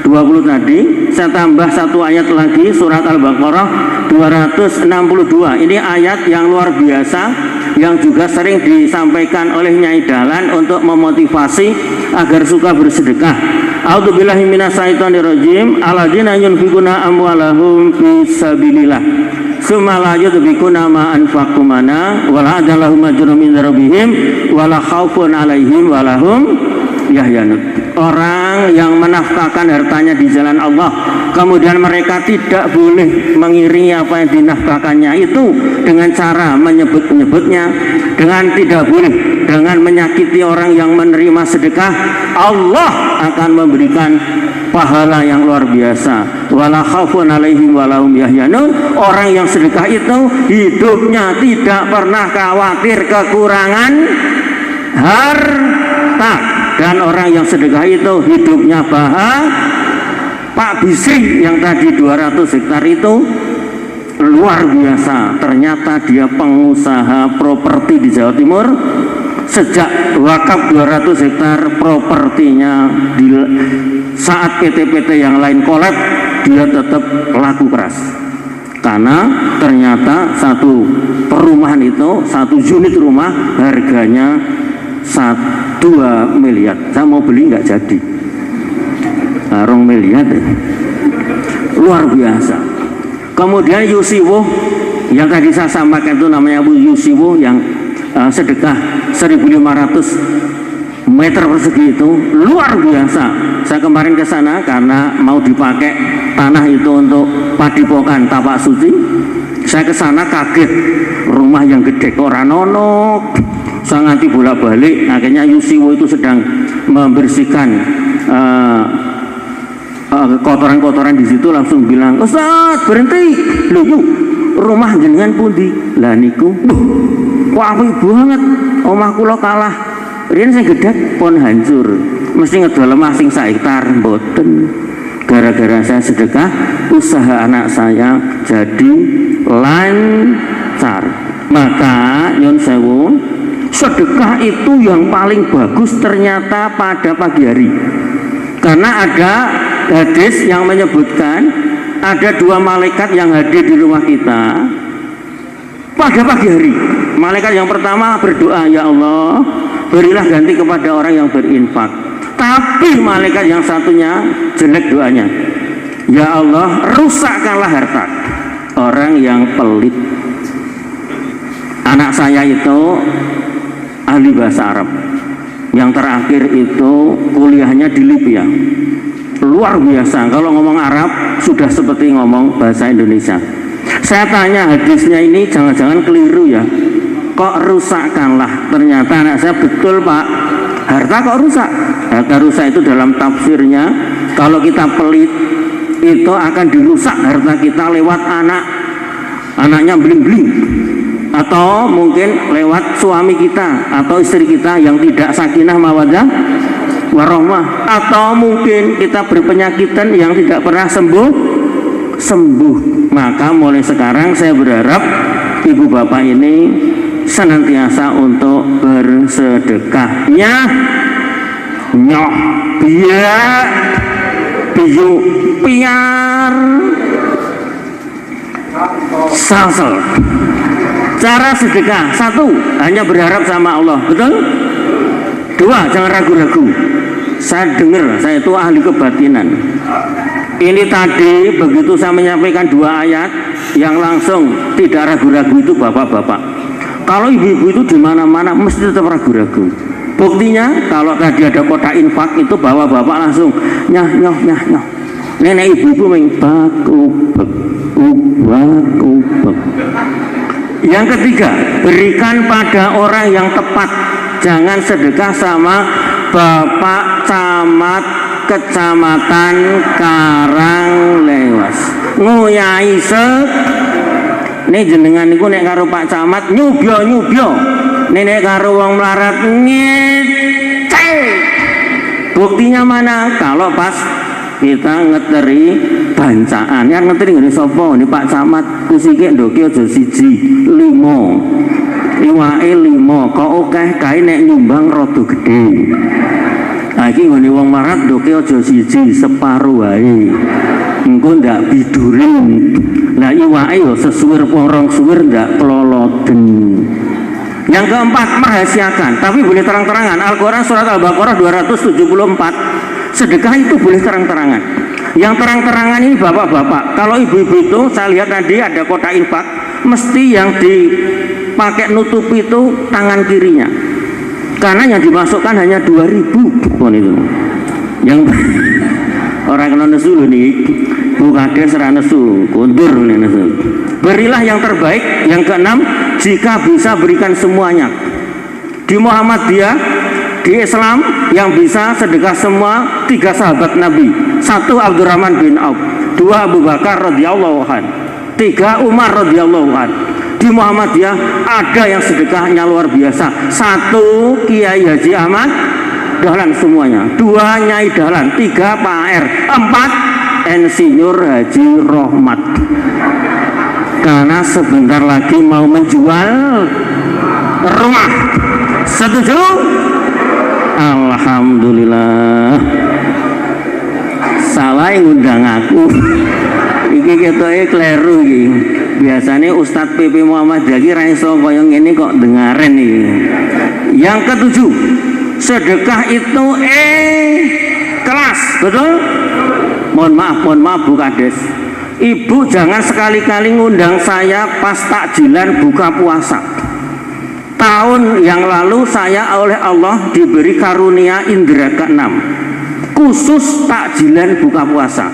20 tadi, saya tambah satu ayat lagi, surat Al-Baqarah 262. Ini ayat yang luar biasa yang juga sering disampaikan oleh Nyai Dahlan untuk memotivasi agar suka bersedekah. A'udzubillahi minasyaitonirrajim. Alladzina yunfiquna amwalahum fisabilillah tsumma la yudbikuna ma anfaqu mana wala adalahum ajrun min rabbihim wala khaufun alaihim walahum yahyanun. Orang yang menafkahkan hartanya di jalan Allah, kemudian mereka tidak boleh mengiringi apa yang dinafkahkannya itu dengan cara menyebut-nyebutnya, dengan tidak boleh dengan menyakiti orang yang menerima sedekah. Allah akan memberikan pahala yang luar biasa. Wala khaufun alaihim walahum yahyanun. Orang yang sedekah itu hidupnya tidak pernah khawatir kekurangan harta. Dan orang yang sedekah itu hidupnya bahagia. Pak Bisri yang tadi 200 hektar itu luar biasa. Ternyata dia pengusaha properti di Jawa Timur. Sejak wakaf 200 hektar propertinya di saat PT-PT yang lain kolab, dia tetap laku keras. Karena ternyata satu perumahan itu, satu unit rumah harganya 2 miliar. Saya mau beli nggak jadi. 2 miliar luar biasa. Kemudian Yusiwo yang tadi saya sampaikan itu namanya Bu Yusiwo yang sedekah 1.500 meter persegi itu luar biasa. Saya kemarin ke sana karena mau dipakai tanah itu untuk padepokan tapak suci. Saya ke sana kaget, rumah yang gede kok ora ono. Saya nganti bolak-balik, akhirnya Yusiwo itu sedang membersihkan kotoran-kotoran di situ, langsung bilang, "Ustaz, berhenti. Lho yuk, rumah jenengan pundi?" Lah niku, wah apik banget. Omah kula kalah. Riyen sing gedhe pon hancur. Mesti ngedol lemah sing 1 hektar mboten. Gara-gara saya sedekah, usaha anak saya jadi lancar. Maka nyun sewu, sedekah itu yang paling bagus ternyata pada pagi hari. Karena ada hadis yang menyebutkan ada 2 malaikat yang hadir di rumah kita pada pagi hari. Malaikat yang pertama berdoa, "Ya Allah, berilah ganti kepada orang yang berinfak." Tapi malaikat yang satunya jelek doanya, "Ya Allah, rusakkanlah harta orang yang pelit." Anak saya itu ahli bahasa Arab. Yang terakhir itu kuliahnya di Libya. Luar biasa. Kalau ngomong Arab sudah seperti ngomong bahasa Indonesia. Saya tanya hadisnya ini jangan-jangan keliru ya. Kok rusakkanlah? Ternyata anak saya betul Pak. Harta kok rusak? Harta rusak itu dalam tafsirnya kalau kita pelit itu akan dirusak harta kita lewat anaknya bling-bling. Atau mungkin lewat suami kita atau istri kita yang tidak sakinah mawaddah warahmah, atau mungkin kita berpenyakitan yang tidak pernah sembuh. Maka mulai sekarang saya berharap ibu bapak ini senantiasa untuk bersedekahnya nyoh biak biyu piar salsel. Cara sedekah, satu, hanya berharap sama Allah, betul? Dua, jangan ragu-ragu. Saya dengar, saya itu ahli kebatinan. Ini tadi begitu saya menyampaikan dua ayat, yang langsung tidak ragu-ragu itu bapak-bapak. Kalau ibu-ibu itu di mana-mana mesti tetap ragu-ragu. Buktinya kalau tadi ada kotak infak itu bapak-bapak langsung nyah. Nenek ibu-ibu mengbak ubek. Yang ketiga, berikan pada orang yang tepat. Jangan sedekah sama Bapak Camat Kecamatan Karanglewas. Nguyai ini jenengan niku nek karo Pak Camat nyubyo. Nek karo wong melarat ngece. Buktinya mana? Kalau pas kita ngeteri bancaan, yang ngeteri ngene sapa? Ini Pak Camat kusike ndoke aja siji, 5. Iwake 5, kok akeh kae nek nyumbang rada gedhe. Nah iki ngene wong marat ndoke aja siji, separo wae. Engko ndak biduring. Lah iwake yo sesuwir porong suwir ndak kloloden. Yang keempat, merahasiakan, tapi boleh terang-terangan. Al-Quran surat Al-Baqarah 274. Sedekah itu boleh terang-terangan. Yang terang-terangan ini bapak-bapak. Kalau ibu-ibu itu saya lihat tadi ada kotak infak, mesti yang dipakai nutupi itu tangan kirinya. Karena yang dimasukkan hanya 2.000 pun itu. Yang orang kena nesu loh nih, bukades ra nesu, kundur nesu. Berilah yang terbaik. Yang keenam, jika bisa berikan semuanya. Di Muhammadiyah, di Islam yang bisa sedekah semua 3 sahabat Nabi. 1 Abdurrahman bin Auf, 2 Abu Bakar radhiyallahu an, 3 Umar radhiyallahu an. Di Muhammadiyah ada yang sedekahnya luar biasa. 1 Kiai Haji Ahmad Dahlan semuanya, 2 Nyai Dahlan, 3 Pak R, 4 Insinyur Haji Rohmat. Karena sebentar lagi mau menjual rumah. Setuju? Alhamdulillah. Salah yang ngundang aku. Iki ketoke kleru iki. Biasanya Ustadz PP Muhammad Jaki raiso kaya ngene kok dengaren iki. Yang ketujuh, sedekah itu kelas, betul? Mohon maaf Bu Kades. Ibu jangan sekali-kali ngundang saya pas takjilan buka puasa. Tahun yang lalu saya oleh Allah diberi karunia indera ke-6, khusus takjilan buka puasa.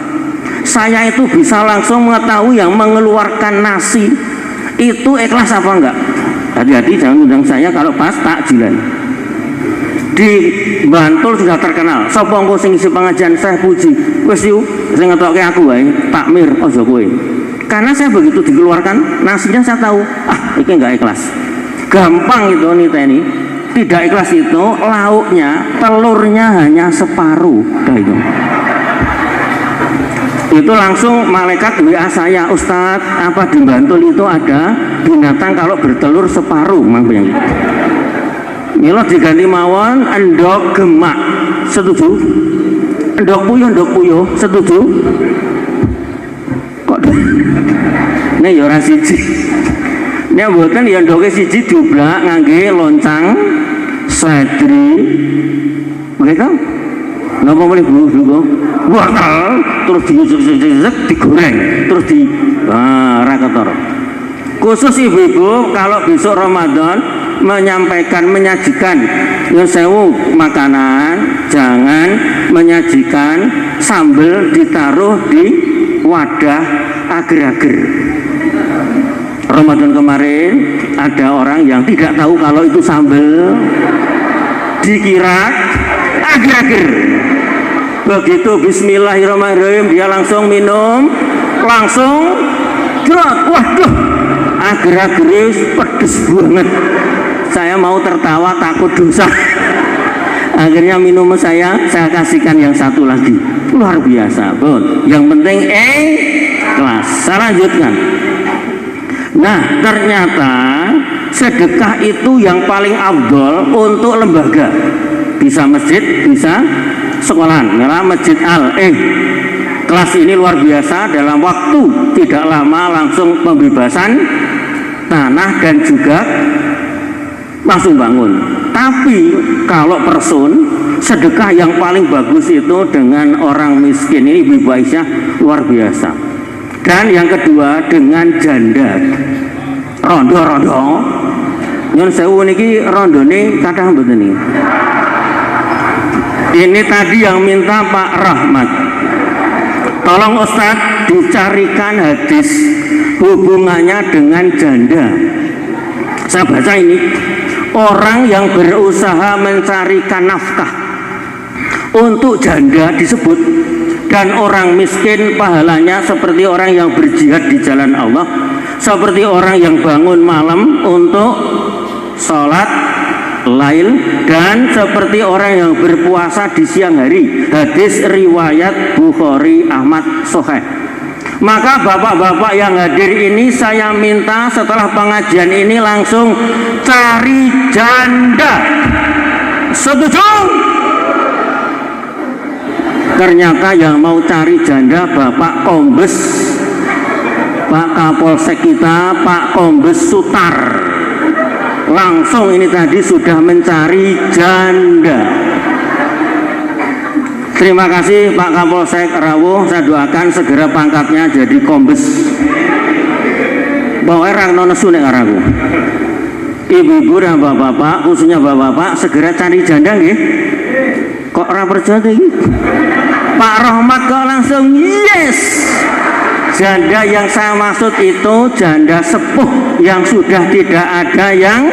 Saya itu bisa langsung mengetahui yang mengeluarkan nasi itu ikhlas apa enggak. Hati-hati jangan undang saya kalau pas takjilan. Di Bantul sudah terkenal. Sapa engko sing isi pengajian saya puji. Wis yu sing ngetokke aku wae, takmir aja kowe. Karena saya begitu dikeluarkan nasinya saya tahu, iki enggak ikhlas. Gampang itu niteni. Tidak ikhlas itu lauknya, telurnya hanya separuh. Dah itu. Itu langsung malaikat WA saya, Ustadz, apa di Bantul itu ada binatang kalau bertelur separuh, makanya gitu. Milo diganti mawon endok gemak, setuju? Endok puyuh, setuju? Kok ini ya ora siji. Ini mboten ya endoke siji diublak ngangge loncang sedri. Mereka napa boleh Bu? Wortel terus digoreng, terus di raketor. Khusus ibu-ibu kalau besok Ramadan menyajikan yang sewu makanan, jangan menyajikan sambal ditaruh di wadah agar-agar. Ramadan kemarin ada orang yang tidak tahu kalau itu sambal, dikira agar-agar. Begitu bismillahirrahmanirrahim dia langsung minum, langsung jerot, waduh agar-agar pedes banget. Saya mau tertawa takut dosa. Akhirnya minum saya kasihkan yang satu lagi. Luar biasa, Bun. Yang penting kelas. Saya lanjutkan. Nah, ternyata sedekah itu yang paling afdol untuk lembaga, bisa masjid, bisa sekolahan. Nah, Masjid kelas ini luar biasa, dalam waktu tidak lama langsung pembebasan tanah dan juga langsung bangun. Tapi kalau person, sedekah yang paling bagus itu dengan orang miskin, ini Ibu Aisyah luar biasa. Dan yang kedua dengan janda, rondo-rondo. Nyon sewu niki rondone kathah mboten niki. Ini tadi yang minta Pak Rahmat. Tolong Ustadz dicarikan hadis hubungannya dengan janda. Saya baca ini, orang yang berusaha mencarikan nafkah untuk janda disebut, dan orang miskin pahalanya seperti orang yang berjihad di jalan Allah, seperti orang yang bangun malam untuk sholat lail, dan seperti orang yang berpuasa di siang hari. Hadis riwayat Bukhari Ahmad Sahih. Maka bapak-bapak yang hadir ini saya minta setelah pengajian ini langsung cari janda. Setuju? Ternyata yang mau cari janda Bapak Kombes, Pak Kapolsek kita, Pak Kombes Sutar. Langsung ini tadi sudah mencari janda. Terima kasih Pak Kapolsek Rawuh, saya doakan segera pangkatnya jadi kombes. Bawa orang nonesu nek araku. Ibu-ibu dan bapak-bapak, khususnya bapak-bapak, segera cari janda nggih. Kok ora percaya iki? Pak Rahmat kok langsung yes. Janda yang saya maksud itu janda sepuh yang sudah tidak ada yang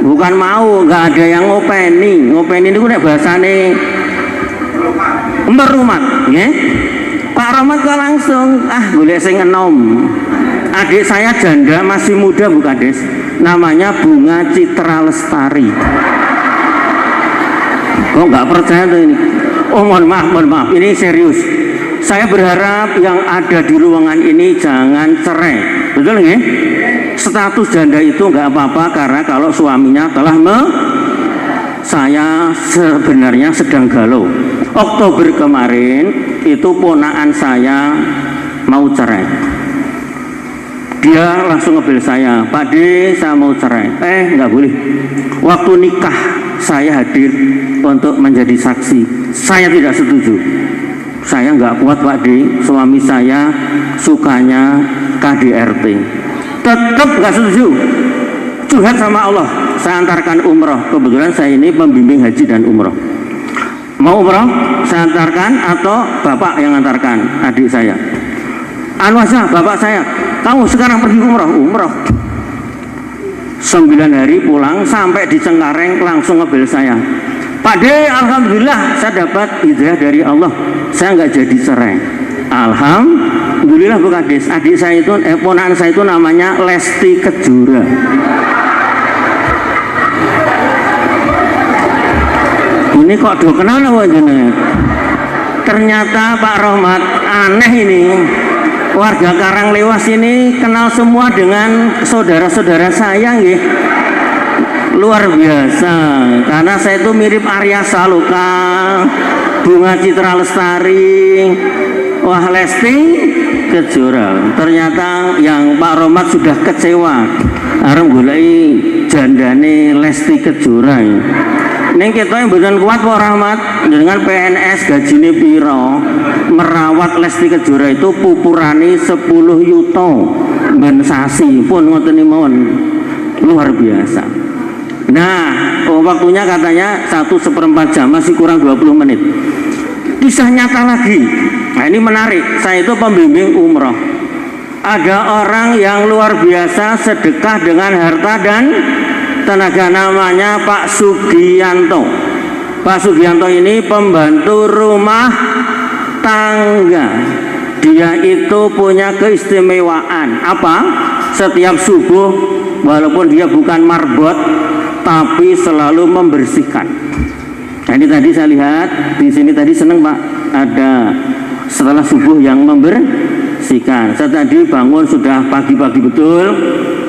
bukan mau, nggak ada yang ngopeni. Ngopeni itu nek bahasane merumat, ya. Pak Rahmat kok langsung boleh sing enom. Adik saya janda masih muda bukan Des? Namanya Bunga Citra Lestari. Kok nggak percaya tuh ini? Oh mohon maaf, ini serius. Saya berharap yang ada di ruangan ini jangan cerai, betul nggak? Status janda itu nggak apa-apa karena kalau suaminya telah saya sebenarnya sedang galau. Oktober kemarin itu ponakan saya mau cerai. Dia langsung ngebel saya, Pak D, saya mau cerai. Nggak boleh. Waktu nikah saya hadir untuk menjadi saksi. Saya tidak setuju. Saya nggak kuat Pak D, suami saya sukanya KDRT. Tetap nggak setuju. Curhat sama Allah. Saya antarkan umroh. Kebetulan saya ini pembimbing haji dan umroh. Mau umroh, saya antarkan atau bapak yang antarkan adik saya. Aja, bapak saya, kamu sekarang pergi umroh. 9 hari pulang, sampai di Cengkareng langsung ngebel saya. Pak D, alhamdulillah saya dapat hidayah dari Allah. Saya nggak jadi cerai. Alhamdulillah bukan Des. Adik saya itu, ponakan saya itu namanya Lesti Kejora. Ini kok do kenal wajahnya. Ternyata Pak Rahmat aneh ini. Warga Karanglewas ini kenal semua dengan saudara-saudara saya nggih. Luar biasa. Karena saya itu mirip Arya Saloka, Bunga Citra Lestari, wah Lesti Kejora. Ternyata yang Pak Rahmat sudah kecewa. Arep goleki jandane Lesti Kejora. Neng kita yang bukan kuat Pak Rahmat dengan PNS gajine piro, merawat Lesti Kejora itu pupurani 10 yuto ben sasi pun ngoten mawon, luar biasa. Nah, waktunya katanya 1/4 jam, masih kurang 20 menit. Kisah nyata lagi. Nah ini menarik. Saya itu pembimbing umroh. Ada orang yang luar biasa sedekah dengan harta dan tenaga, namanya Pak Sugianto. Pak Sugianto ini pembantu rumah tangga. Dia itu punya keistimewaan apa? Setiap subuh, walaupun dia bukan marbot, tapi selalu membersihkan. Nah, ini tadi saya lihat di sini tadi seneng Pak, ada setelah subuh yang membersihkan. membersihkan. Saya tadi bangun sudah pagi-pagi betul.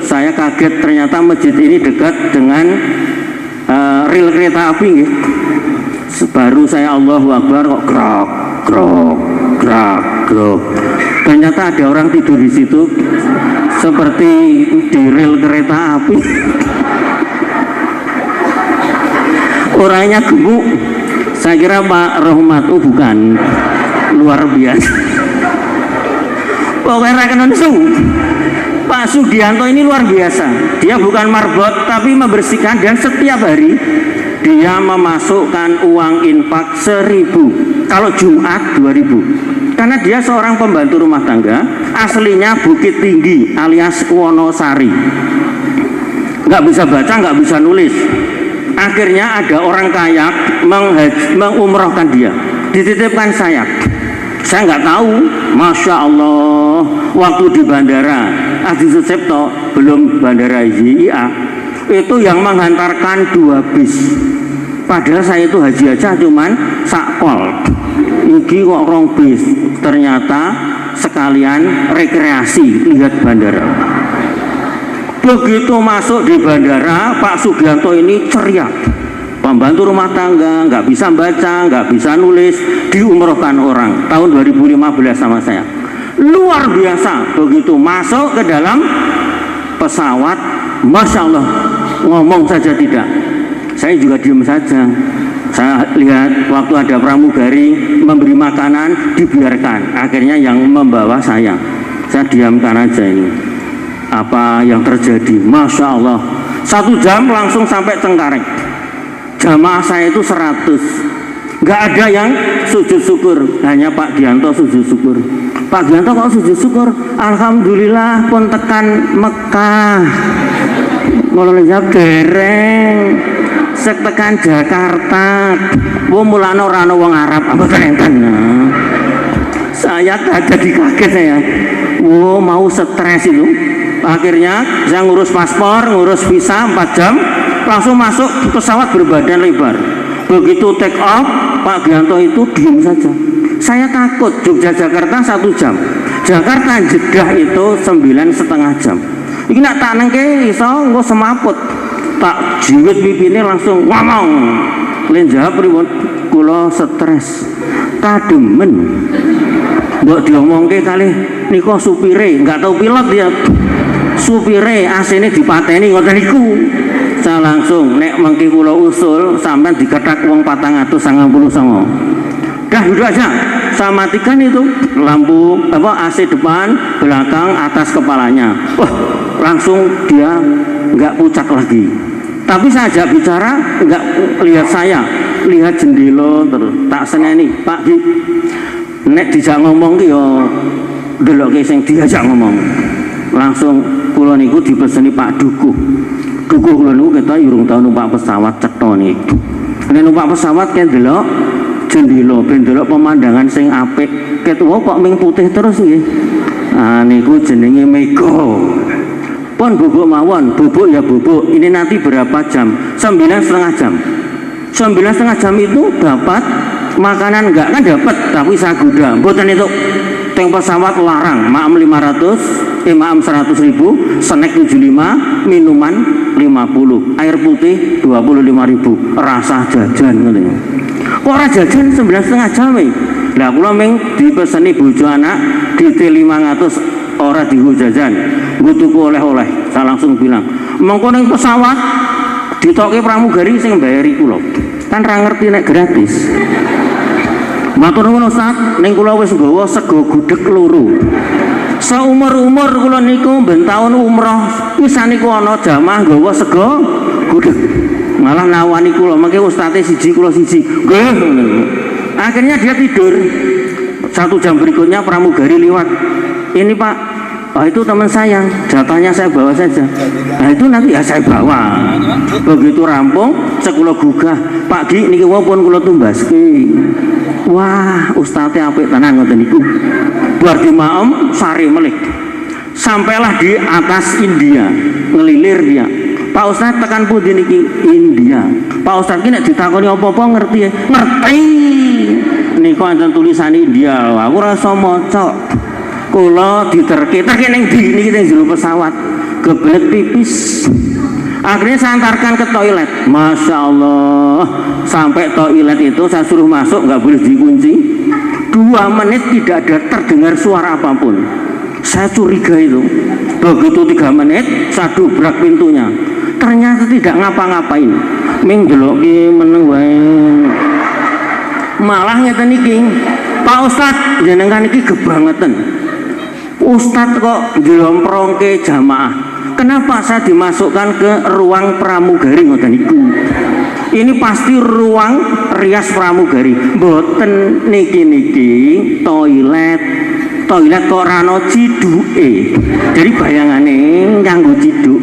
Saya kaget ternyata masjid ini dekat dengan rel kereta api nggih. Baru saya Allahu Akbar kok grok grok grok grok. Ternyata ada orang tidur di situ seperti di rel kereta api. Orangnya gemuk. Saya kira Pak Rohmat, oh bukan, luar biasa. Pokoknya rekan Pak Sugianto ini luar biasa. Dia bukan marbot tapi membersihkan, dan setiap hari dia memasukkan uang infak 1.000, kalau Jumat 2.000. Karena dia seorang pembantu rumah tangga, aslinya Bukit Tinggi alias Wonosari. Nggak bisa baca, nggak bisa nulis. Akhirnya ada orang kaya mengumrohkan dia, dititipkan saya nggak tahu. Masya Allah, waktu di bandara Adi Sucipto, belum bandara YIA, itu yang menghantarkan 2 bis. Padahal saya itu haji aja cuman sakpol, iki kok 2 bis. Ternyata sekalian rekreasi lihat bandara. Begitu masuk di bandara, Pak Sugianto ini ceria. Pembantu rumah tangga, nggak bisa baca, nggak bisa nulis, diumrohkan orang tahun 2015 sama saya. Luar biasa. Begitu masuk ke dalam pesawat, Masya Allah, ngomong saja tidak. Saya juga diam saja. Saya lihat waktu ada pramugari memberi makanan, dibiarkan. Akhirnya yang membawa saya diamkan aja ini. Apa yang terjadi? Masya Allah, 1 jam langsung sampai Cengkareng. Jamaah saya itu 100, nggak ada yang sujud syukur, hanya Pak Gianto sujud syukur. Pak Gianto kok sujud syukur? Alhamdulillah pun tekan Mekah, ngolong jawab dereng, sek tekan Jakarta, mulane ora ana wong Arab apa keren. Saya jadi kaget saya, mau stres itu. Akhirnya saya ngurus paspor, ngurus visa 4 jam, langsung masuk pesawat berbadan lebar. Begitu take off, Pak Gianto itu diam saja. Saya takut. Jogja Jakarta 1 jam, Jakarta Jeddah itu 9,5 jam. Ini nak tak nengke iso nggo semaput. Tak jiwit pipine langsung ngomong. Len jawab pripun? Kula stres. Kademen. Mbok diomongke kali niku supire, enggak tahu pilot dia. Supire AC-ne dipateni ngoten niku. Saya langsung nek mengki kula usul sampean diketak wong 499. Dah duduk aja. Saya matikan itu lampu AC depan, belakang, atas kepalanya. Wah, langsung dia enggak pucak lagi. Tapi saya ajak bicara, enggak lihat saya, lihat jendela terus. Tak seneni, Pak Ki. Nek dijak ngomong ki yo ndelokke sing diajak ngomong. Langsung kula niku dipeseni Pak Dukuh. Dukuh kula niku kita urung tau numpak pesawat cetha niku. Nek numpak pesawat kan ndelok jendela, ben ndelok pemandangan sing apik. Ketuwa kok ming putih terus nggih. Ah niku jenenge Mego. Pun bubuk mawon, bubuk ya bubuk. Ini nanti berapa jam? 9,5 jam. 9,5 jam itu dapat makanan enggak kan dapat, tapi saya goda. Mboten itu teng pesawat larang, maam 100.000, snack 75, minuman 50, air putih 25.000, rasa jajan ngoten. Kok ora jajan 9,5 jam e? Lah kula ming dipeseni bojo anak di T500 ora digo jajan, nggo tuku oleh-oleh. Saya langsung bilang, mengko ning pesawat ditoke pramugari sing mbayari kula. Kan ra ngerti nek gratis. Matur nuwun Ustaz, ning kula wis nggawa sego gudeg 2. Seumur-umur kula niku ben taun umroh pisan niku ana jamaah nggawa sego gudeg. Malah nawani kula, mengke Ustaz siji kula siji. Nggih. Akhirnya dia tidur. 1 jam berikutnya pramugari liwat. Ini Pak, oh itu teman saya, jatahnya saya bawa saja. Nah itu nanti ya saya bawa. Begitu rampung, saya kula gugah, Pak Gi niki pun kula tumbaske. Wah, ustadznya apik tenan ngoten niku. Bar di maem sare melih. Sampailah di atas India, ngelilir dia. Pak Ustadz tekan pundi niki? India. Pak Ustadz ki nek ditakoni apa-apa ngerti? Ngerti. Niku enten tulisan India lho, aku ora iso maca. kula diterke ning ndi niki teng jero pesawat kebelet pipis. Akhirnya saya antarkan ke toilet. Masya Allah, sampai toilet itu saya suruh masuk, nggak boleh dikunci. 2 menit tidak ada terdengar suara apapun. Saya curiga itu. Begitu 3 menit saya dobrak pintunya, ternyata tidak ngapa-ngapain. Ming deloki meneng wae. Malah ngeten iki, Pak Ustadz jenengan iki kebangetan. Ustadz kok njlomprongke jamaah. Kenapa saya dimasukkan ke ruang pramugari ngoten niku? Ini pasti ruang rias pramugari. Mboten niki toilet kok rano ciduke. Jadi bayangane nganggo ciduk.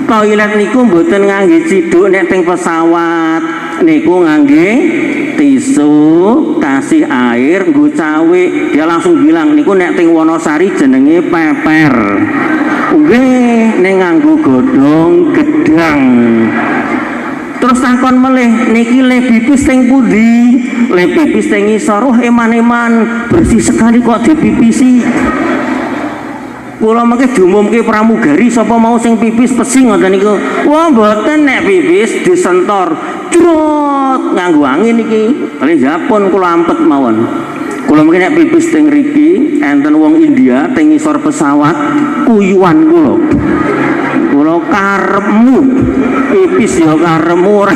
Toilet niku mboten ngangge ciduk nek teng pesawat. Niku ngangge tisu, kasih air, nggo cawe. Dia langsung bilang niku nek teng Wonosari jenenge peper. Nggih, ning nganggo godhong gedang. Terus takon melih, niki le pipis teng pundi? Le pipis teng ngisor. Oh, eman-eman, bersih sekali kok dipipisi. Kula mengke diumumke pramugari sapa mau sing pipis pesing ngoten niku. Wah, mboten nek pipis disentor. Trot nganggo angin iki. Paling Japon kula ampet mawon. Kula mungkin nek pipis teng riki enten wong India teng ngisor pesawat kuyuan kula karepmu pipis ya karepmu.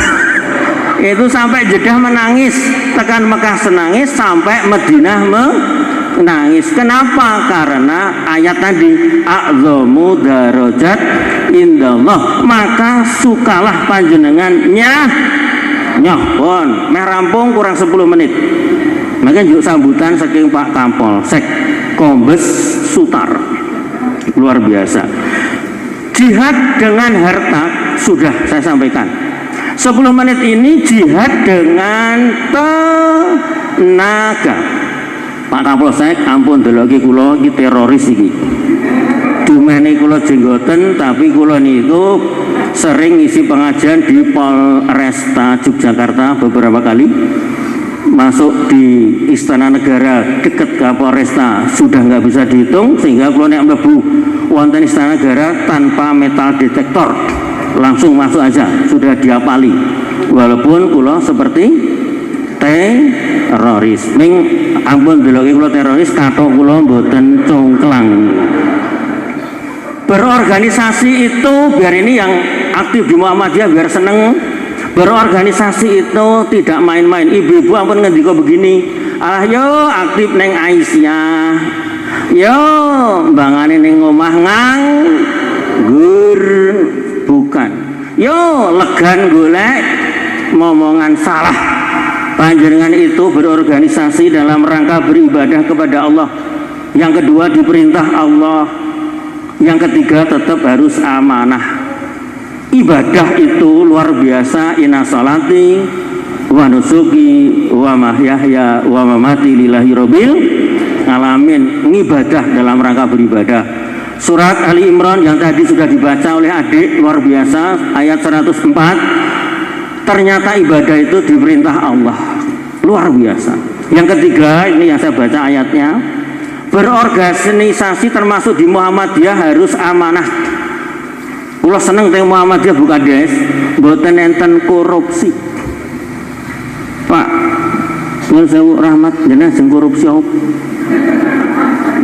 Itu sampai Jeddah menangis, tekan Mekah senangis, sampai Madinah menangis. Kenapa? Karena ayat tadi a'zamu darajat indallah, maka sukalah panjenengan nyah pun meh rampung kurang 10 menit. Maka juga sambutan saking Pak Kapolsek Kombes Sutar, luar biasa. Jihad dengan harta sudah saya sampaikan. 10 menit ini jihad dengan tenaga. Pak Kapolsek ampun deloki kula iki teroris iki. Dumene kula jenggoten tapi kula niku sering ngisi pengajian di Polresta Yogyakarta beberapa kali. Masuk di Istana Negara dekat Kapolresta sudah nggak bisa dihitung, sehingga kalau nek mlebu wonten Istana Negara tanpa metal detektor langsung masuk aja, sudah diapali. Walaupun kula seperti teroris. Ning ampun deloki kula teroris, kathok kula mboten congklang. Berorganisasi itu biar ini yang aktif di Muhammadiyah biar seneng. Berorganisasi itu tidak main-main. Ibu-ibu ampun ngendika begini, yo aktif neng Aisyah, yo bangane neng omah nganggur, bukan, yo legan golek momongan salah. Panjenengan itu berorganisasi dalam rangka beribadah kepada Allah. Yang kedua diperintah Allah. Yang ketiga tetap harus amanah. Ibadah itu luar biasa. Inna salati wa nusuki wa mahyaya wa mamati lillahi rabbil alamin. Ngibadah dalam rangka beribadah. Surat Ali Imran yang tadi sudah dibaca oleh adik, luar biasa, ayat 104. Ternyata ibadah itu diperintah Allah, luar biasa. Yang ketiga, ini yang saya baca ayatnya, berorganisasi termasuk di Muhammadiyah harus amanah. Kula seneng teng Muhammadiyah bukan des, mboten enten korupsi. Pak, nuwun sewu rahmat jenengan sing korupsi apa?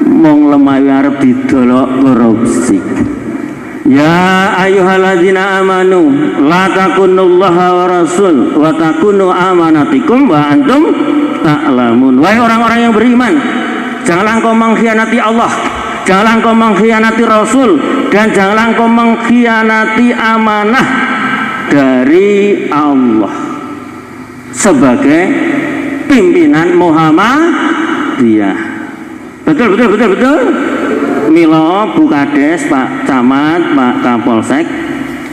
Mong lemah arep didolok korupsi. Ya ayyuhalladzina amanu la takunullaha wa rasul wa takunu amanatikum wa antum ta'lamun. Wahai orang-orang yang beriman, janganlah engkau mengkhianati Allah, janganlah engkau mengkhianati Rasul, dan janganlah engkau mengkhianati amanah dari Allah sebagai pimpinan Muhammadiyah. Betul. Milo Bu Kades, Pak Camat, Pak Kapolsek,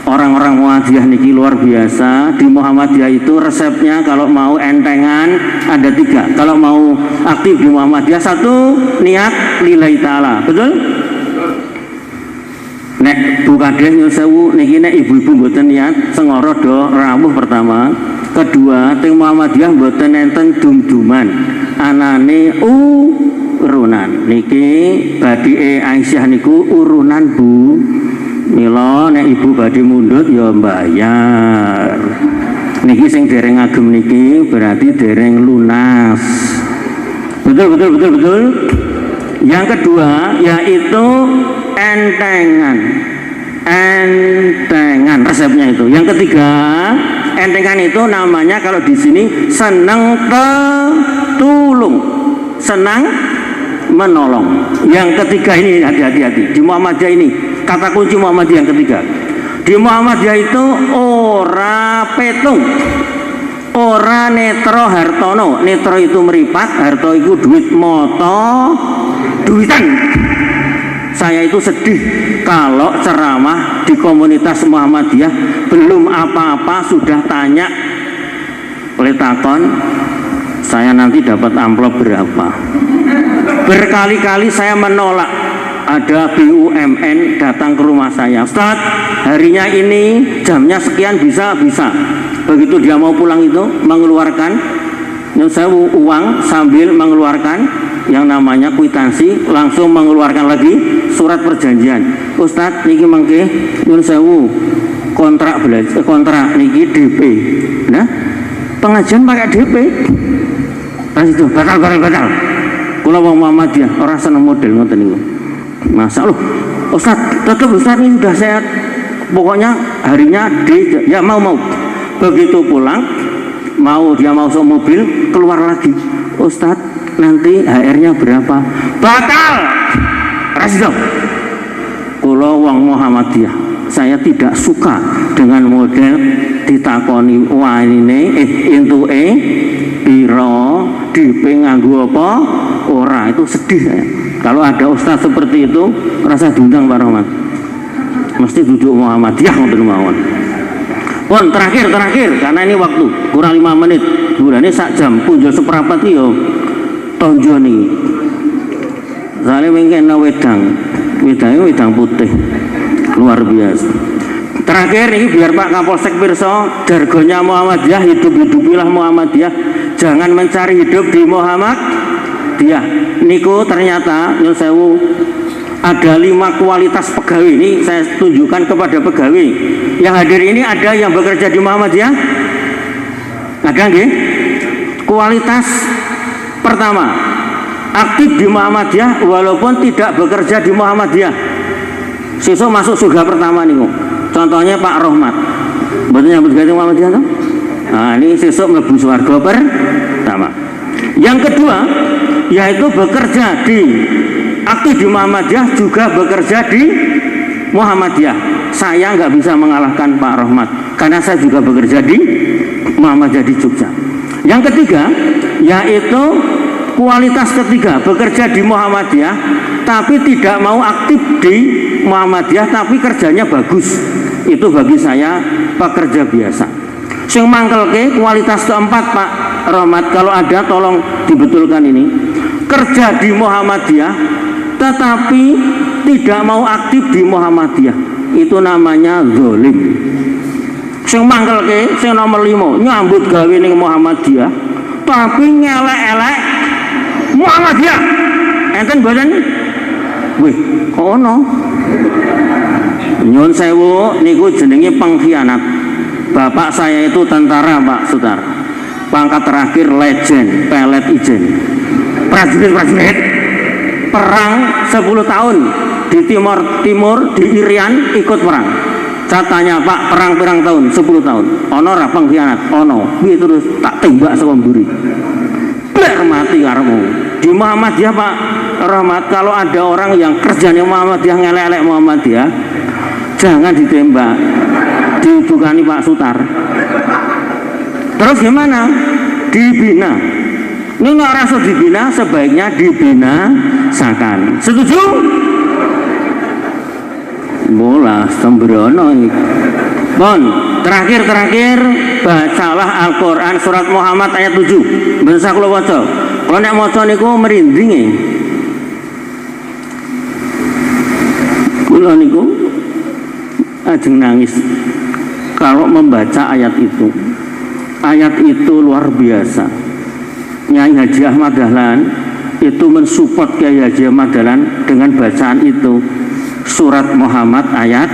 orang-orang Muhammadiyah niki luar biasa. Di Muhammadiyah itu resepnya kalau mau entengan ada 3. Kalau mau aktif di Muhammadiyah, 1 niat lillahi ta'ala. Betul? Nek Bu Kades nyuwun sewu niki nek ibu-ibu mboten niat sengoro do rawuh pertama. Kedua, teng Muhammadiyah mboten enten dum-duman. Anane urunan. Niki badhe Aisyah niku urunan Bu. Mila nek ibu badhe mundhut ya bayar. Niki sing dereng agem niki berarti dereng lunas. Betul. Yang kedua yaitu entengan resepnya itu. Yang ketiga, entengan itu namanya kalau di sini seneng tulung, senang menolong. Yang ketiga ini hati-hati di Muhammadiyah ini kata kunci Muhammadiyah yang ketiga. Di Muhammadiyah itu ora petung, ora netro hartono. Netro itu meripat, harto itu duit moto, duitan. Saya itu sedih kalau ceramah di komunitas Muhammadiyah belum apa-apa sudah tanya oleh takon saya nanti dapat amplop berapa. Berkali-kali saya menolak. Ada BUMN datang ke rumah saya, Ustaz harinya ini jamnya sekian bisa. Begitu dia mau pulang itu mengeluarkan saya uang sambil mengeluarkan yang namanya kwitansi, langsung mengeluarkan lagi surat perjanjian. Ustaz niki mangke nyuwun sewu kontrak belajar kontrak niki DP. Nah, pengajian pakai DP. Pas itu batal. Kula wong Muhammadiyah ora seneng model ngoten niku. Masa loh Ustaz tetap Ustaz ini sudah sehat pokoknya harinya ya mau begitu pulang dia mau masuk mobil keluar lagi Ustaz nanti HR-nya berapa batal rasio kula wong Muhammadiyah saya tidak suka dengan model ditakoni waine intuke piro DP nganggo apa ora itu sedih saya. Kalau ada ustaz seperti itu rasa diundang Pak Rahmat mesti duduk Muhammadiyah ngoten mawon. Pun terakhir karena ini waktu kurang 5 menit durane sak jam punjul seperapat yo tonjo niki sale mengkena wedang putih luar biasa. Terakhir ini biar Pak Kapolsek pirsa jargonnya Muhammadiyah hidupilah Muhammadiyah jangan mencari hidup di Muhammadiyah niku ternyata nyun sewu ada 5 kualitas pegawai. Ini saya tunjukkan kepada pegawai yang hadir ini. Ada yang bekerja di Muhammadiyah? Ada nggih? Kualitas pertama aktif di Muhammadiyah walaupun tidak bekerja di Muhammadiyah sesuk masuk surga pertama niku. Contohnya Pak Rohmat betul yang bekerja di Muhammadiyah toh? Nah ini sesuk mlebu swarga pertama. Yang kedua yaitu bekerja di aktif di Muhammadiyah juga bekerja di Muhammadiyah. Saya nggak bisa mengalahkan Pak Rohmat karena saya juga bekerja di Muhammadiyah di Jogja. Yang ketiga yaitu kualitas ketiga bekerja di Muhammadiyah tapi tidak mau aktif di Muhammadiyah tapi kerjanya bagus. Itu bagi saya pekerja biasa. Sing mangkelke kualitas keempat Pak Rohmat kalau ada tolong dibetulkan ini. Kerja di Muhammadiyah tetapi tidak mau aktif di Muhammadiyah itu namanya zalim. Sing mangkelke sing nomor 5 nyambut gawe ning Muhammadiyah tapi ngelek-elek Muhammadiyah. Enten mboten? Wih, kok ono? Nyuwun sewu niku jenenge pengkhianat. Bapak saya itu tentara Pak Sutar. Pangkat terakhir legend, pelet ijen. Prajurit perang 10 tahun di Timur di Irian ikut perang. Saya tanya Pak perang tahun 10 tahun. Ono ra pengkhianat? Ono. Kuwi terus tak tembak saka mburi. Blek mati karemu. Di Muhammadiyah Pak Rahmat kalau ada orang yang kerjanya Muhammadiyah ngelek-elek Muhammadiyah jangan ditembak. Dibukani Pak Sutar. Terus gimana? Dibina. Ini nggak rasa dibina, sebaiknya dibinasakan. Setuju? Bola sembrono ini. Bon, terakhir bacalah Al-Quran surat Muhammad ayat 7. Bensa kula waca. Kalau nek maca niku merinding e. Kula niku ajeng nangis kalau membaca ayat itu. Ayat itu luar biasa. Nyai Haji Ahmad Dahlan itu mensupport Kiai Haji Ahmad Dahlan dengan bacaan itu, surat Muhammad ayat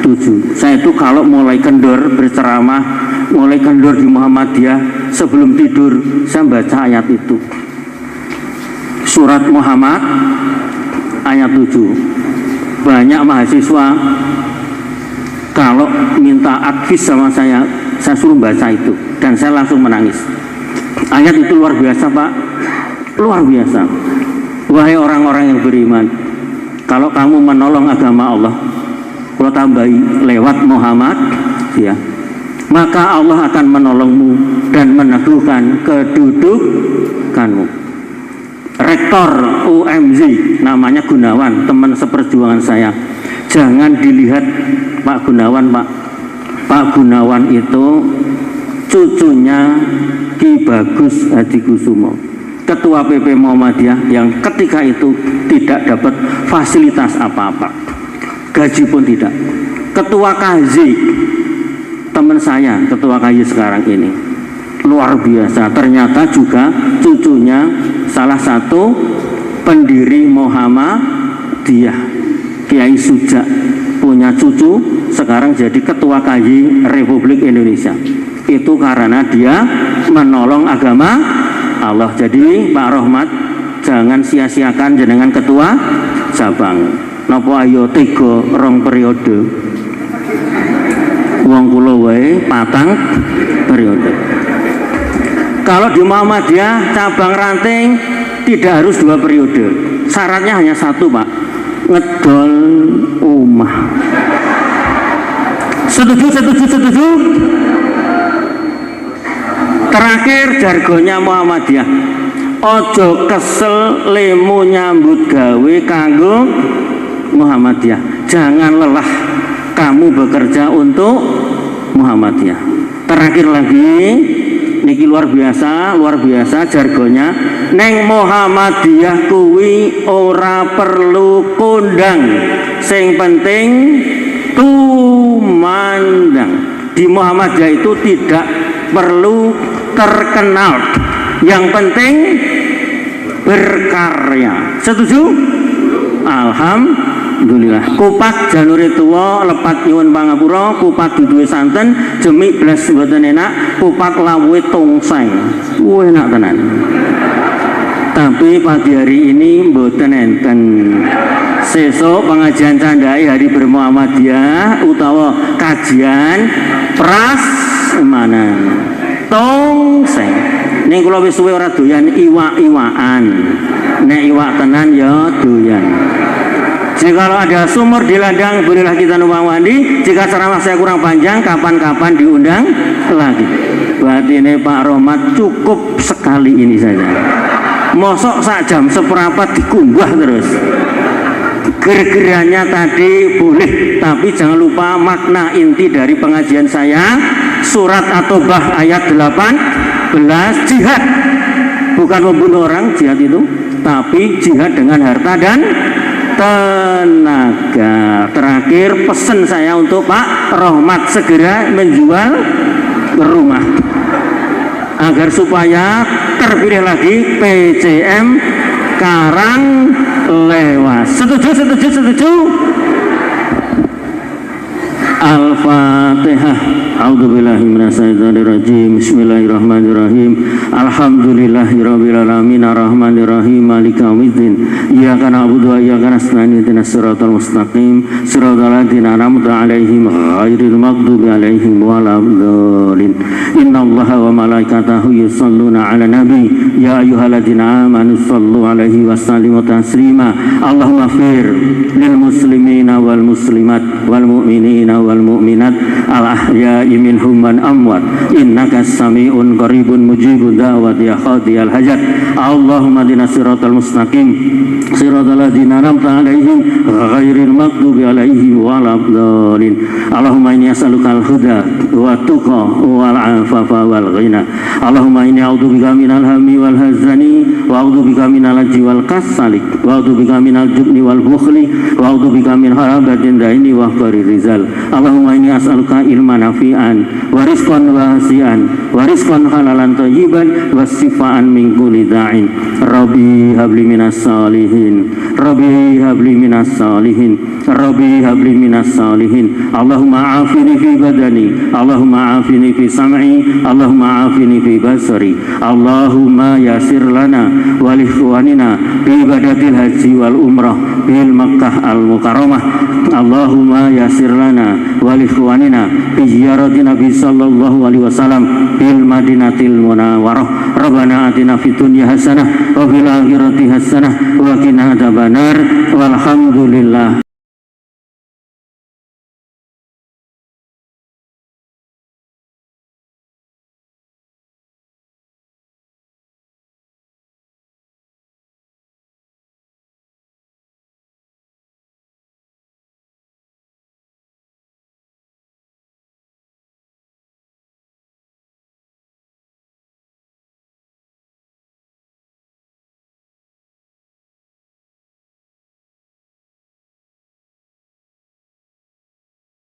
7. Saya itu kalau mulai kendor berceramah, mulai kendor di Muhammadiyah, sebelum tidur saya baca ayat itu, surat Muhammad ayat 7. Banyak mahasiswa kalau minta advis sama saya suruh baca itu, dan saya langsung menangis. Ayat itu luar biasa, Pak, luar biasa. Wahai orang-orang yang beriman, kalau kamu menolong agama Allah, kalau tambahi lewat Muhammad ya, maka Allah akan menolongmu dan meneguhkan kedudukanmu. Rektor UMZ namanya Gunawan, teman seperjuangan saya. Jangan dilihat Pak Gunawan, Pak Gunawan itu cucunya Ki Bagus Hadikusumo, ketua PP Muhammadiyah yang ketika itu tidak dapat fasilitas apa-apa, gaji pun tidak. Ketua KZ, teman saya ketua KZ sekarang ini, luar biasa. Ternyata juga cucunya salah satu pendiri Muhammadiyah, Kiai Suja, punya cucu sekarang jadi ketua KZ Republik Indonesia. Itu karena dia menolong agama Allah. Jadi Pak Rohmat, jangan sia-siakan jenengan ketua cabang. Napa ayo tega rong periode, wong kula wae patang periode. Kalau di Muhammadiyah cabang ranting tidak harus 2 periode, syaratnya hanya 1, Pak, ngedol omah. Setuju? Terakhir jargonnya Muhammadiyah, ojo kesel lemu nyambut gawe kanggo Muhammadiyah. Jangan lelah kamu bekerja untuk Muhammadiyah. Terakhir lagi, niki luar biasa jargonnya, neng Muhammadiyah kuwi ora perlu kondang, sing penting tumandang. Di Muhammadiyah itu tidak perlu terkenal, yang penting berkarya. Setuju? Alhamdulillah. Kupat janure tuwa lepat nyuwun pangapura, kupat duduhe santen, jemik blas mboten enak, kupat lawuhe tongseng. Enak tenan. Tapi pagi hari ini mboten enten. Sesuk pengajian candai hari bermuhammadiyah utawa kajian prasmanan. Tongseng. Ning kula wis suwe ora doyan iwak-iwakan. Nek iwak tenan ya doyan. Jika kalau ada sumur di ladang, bolehlah kita numpang mandi. Jika ceramah saya kurang panjang, kapan-kapan diundang lagi. Berarti ini Pak Rohmat cukup sekali ini saja. Mosok sak jam seperempat dikunggah terus. Ger-gerannya tadi boleh, tapi jangan lupa makna inti dari pengajian saya, surat At-Taubah ayat 18, jihad. Bukan membunuh orang, jihad itu, tapi jihad dengan harta dan tenaga. Terakhir pesan saya untuk Pak Rohmat segera menjual rumah agar supaya terpilih lagi PCM Karang Lewas. Setuju? Al-Fatihah. A'udzubillahi minasyaitonirrajim. Bismillahirrahmanirrahim. Alhamdulillahirabbil alamin arrahmanirrahim maliki yaumiddin. Iyyaka na'budu wa iyyaka nasta'in ihdinas siratal mustaqim siratal ladzina an'amta 'alaihim ghairil maghdubi 'alaihim waladdallin. Innallaha wa malaikatahu yusholluna 'alan nabi ya ayyuhalladzina amanu shallu 'alaihi wa sallimu taslima. Allahumma ighfir lil muslimina wal muslimat wal mu'minina wal mu'minat al ahya'i minhum man amwat innaka sami'un qaribun mujibud da'wat ya qadiyal hajat. Allahumma hdina siratal mustaqim siratal ladzina an'amta 'alaihim ghairil maghdubi 'alaihim waladdallin. Allahumma inni as'aluka al-huda wa tuqa wal 'afafa wal ghina. Allahumma inni a'udzubika minal hammi wal hazani wa a'udzubika minal ajzi wal kasali wa a'udzubika minal jubni wal bukhli wa a'udzubika min harabatin daini wa qari rizal. Allahumma inni as'aluka ilman nafi'an wa rizqan wasi'an wa rizqan halalan thayyiban wa sifaan min kulli da'in. Rabbi habli minas salihin, Rabbi habli minas salihin, Rabbi habli minas salihin. Allahumma afini fi badani, Allahumma afini fi sam'i, Allahumma afini fi basari. Allahumma yasir lana wa li ikhwanina bi ibadatil haji wal umrah bil Makkah al Mukarramah. Allahumma yasir lana wa li ikhwanina bi ziyarati Nabi sallallahu alaihi wasallam bil Madinatil Munawwarah. Rabbana atina fid dunya hasanah wa fil akhirati hasanah wa qina adzabannar. Walhamdulillah.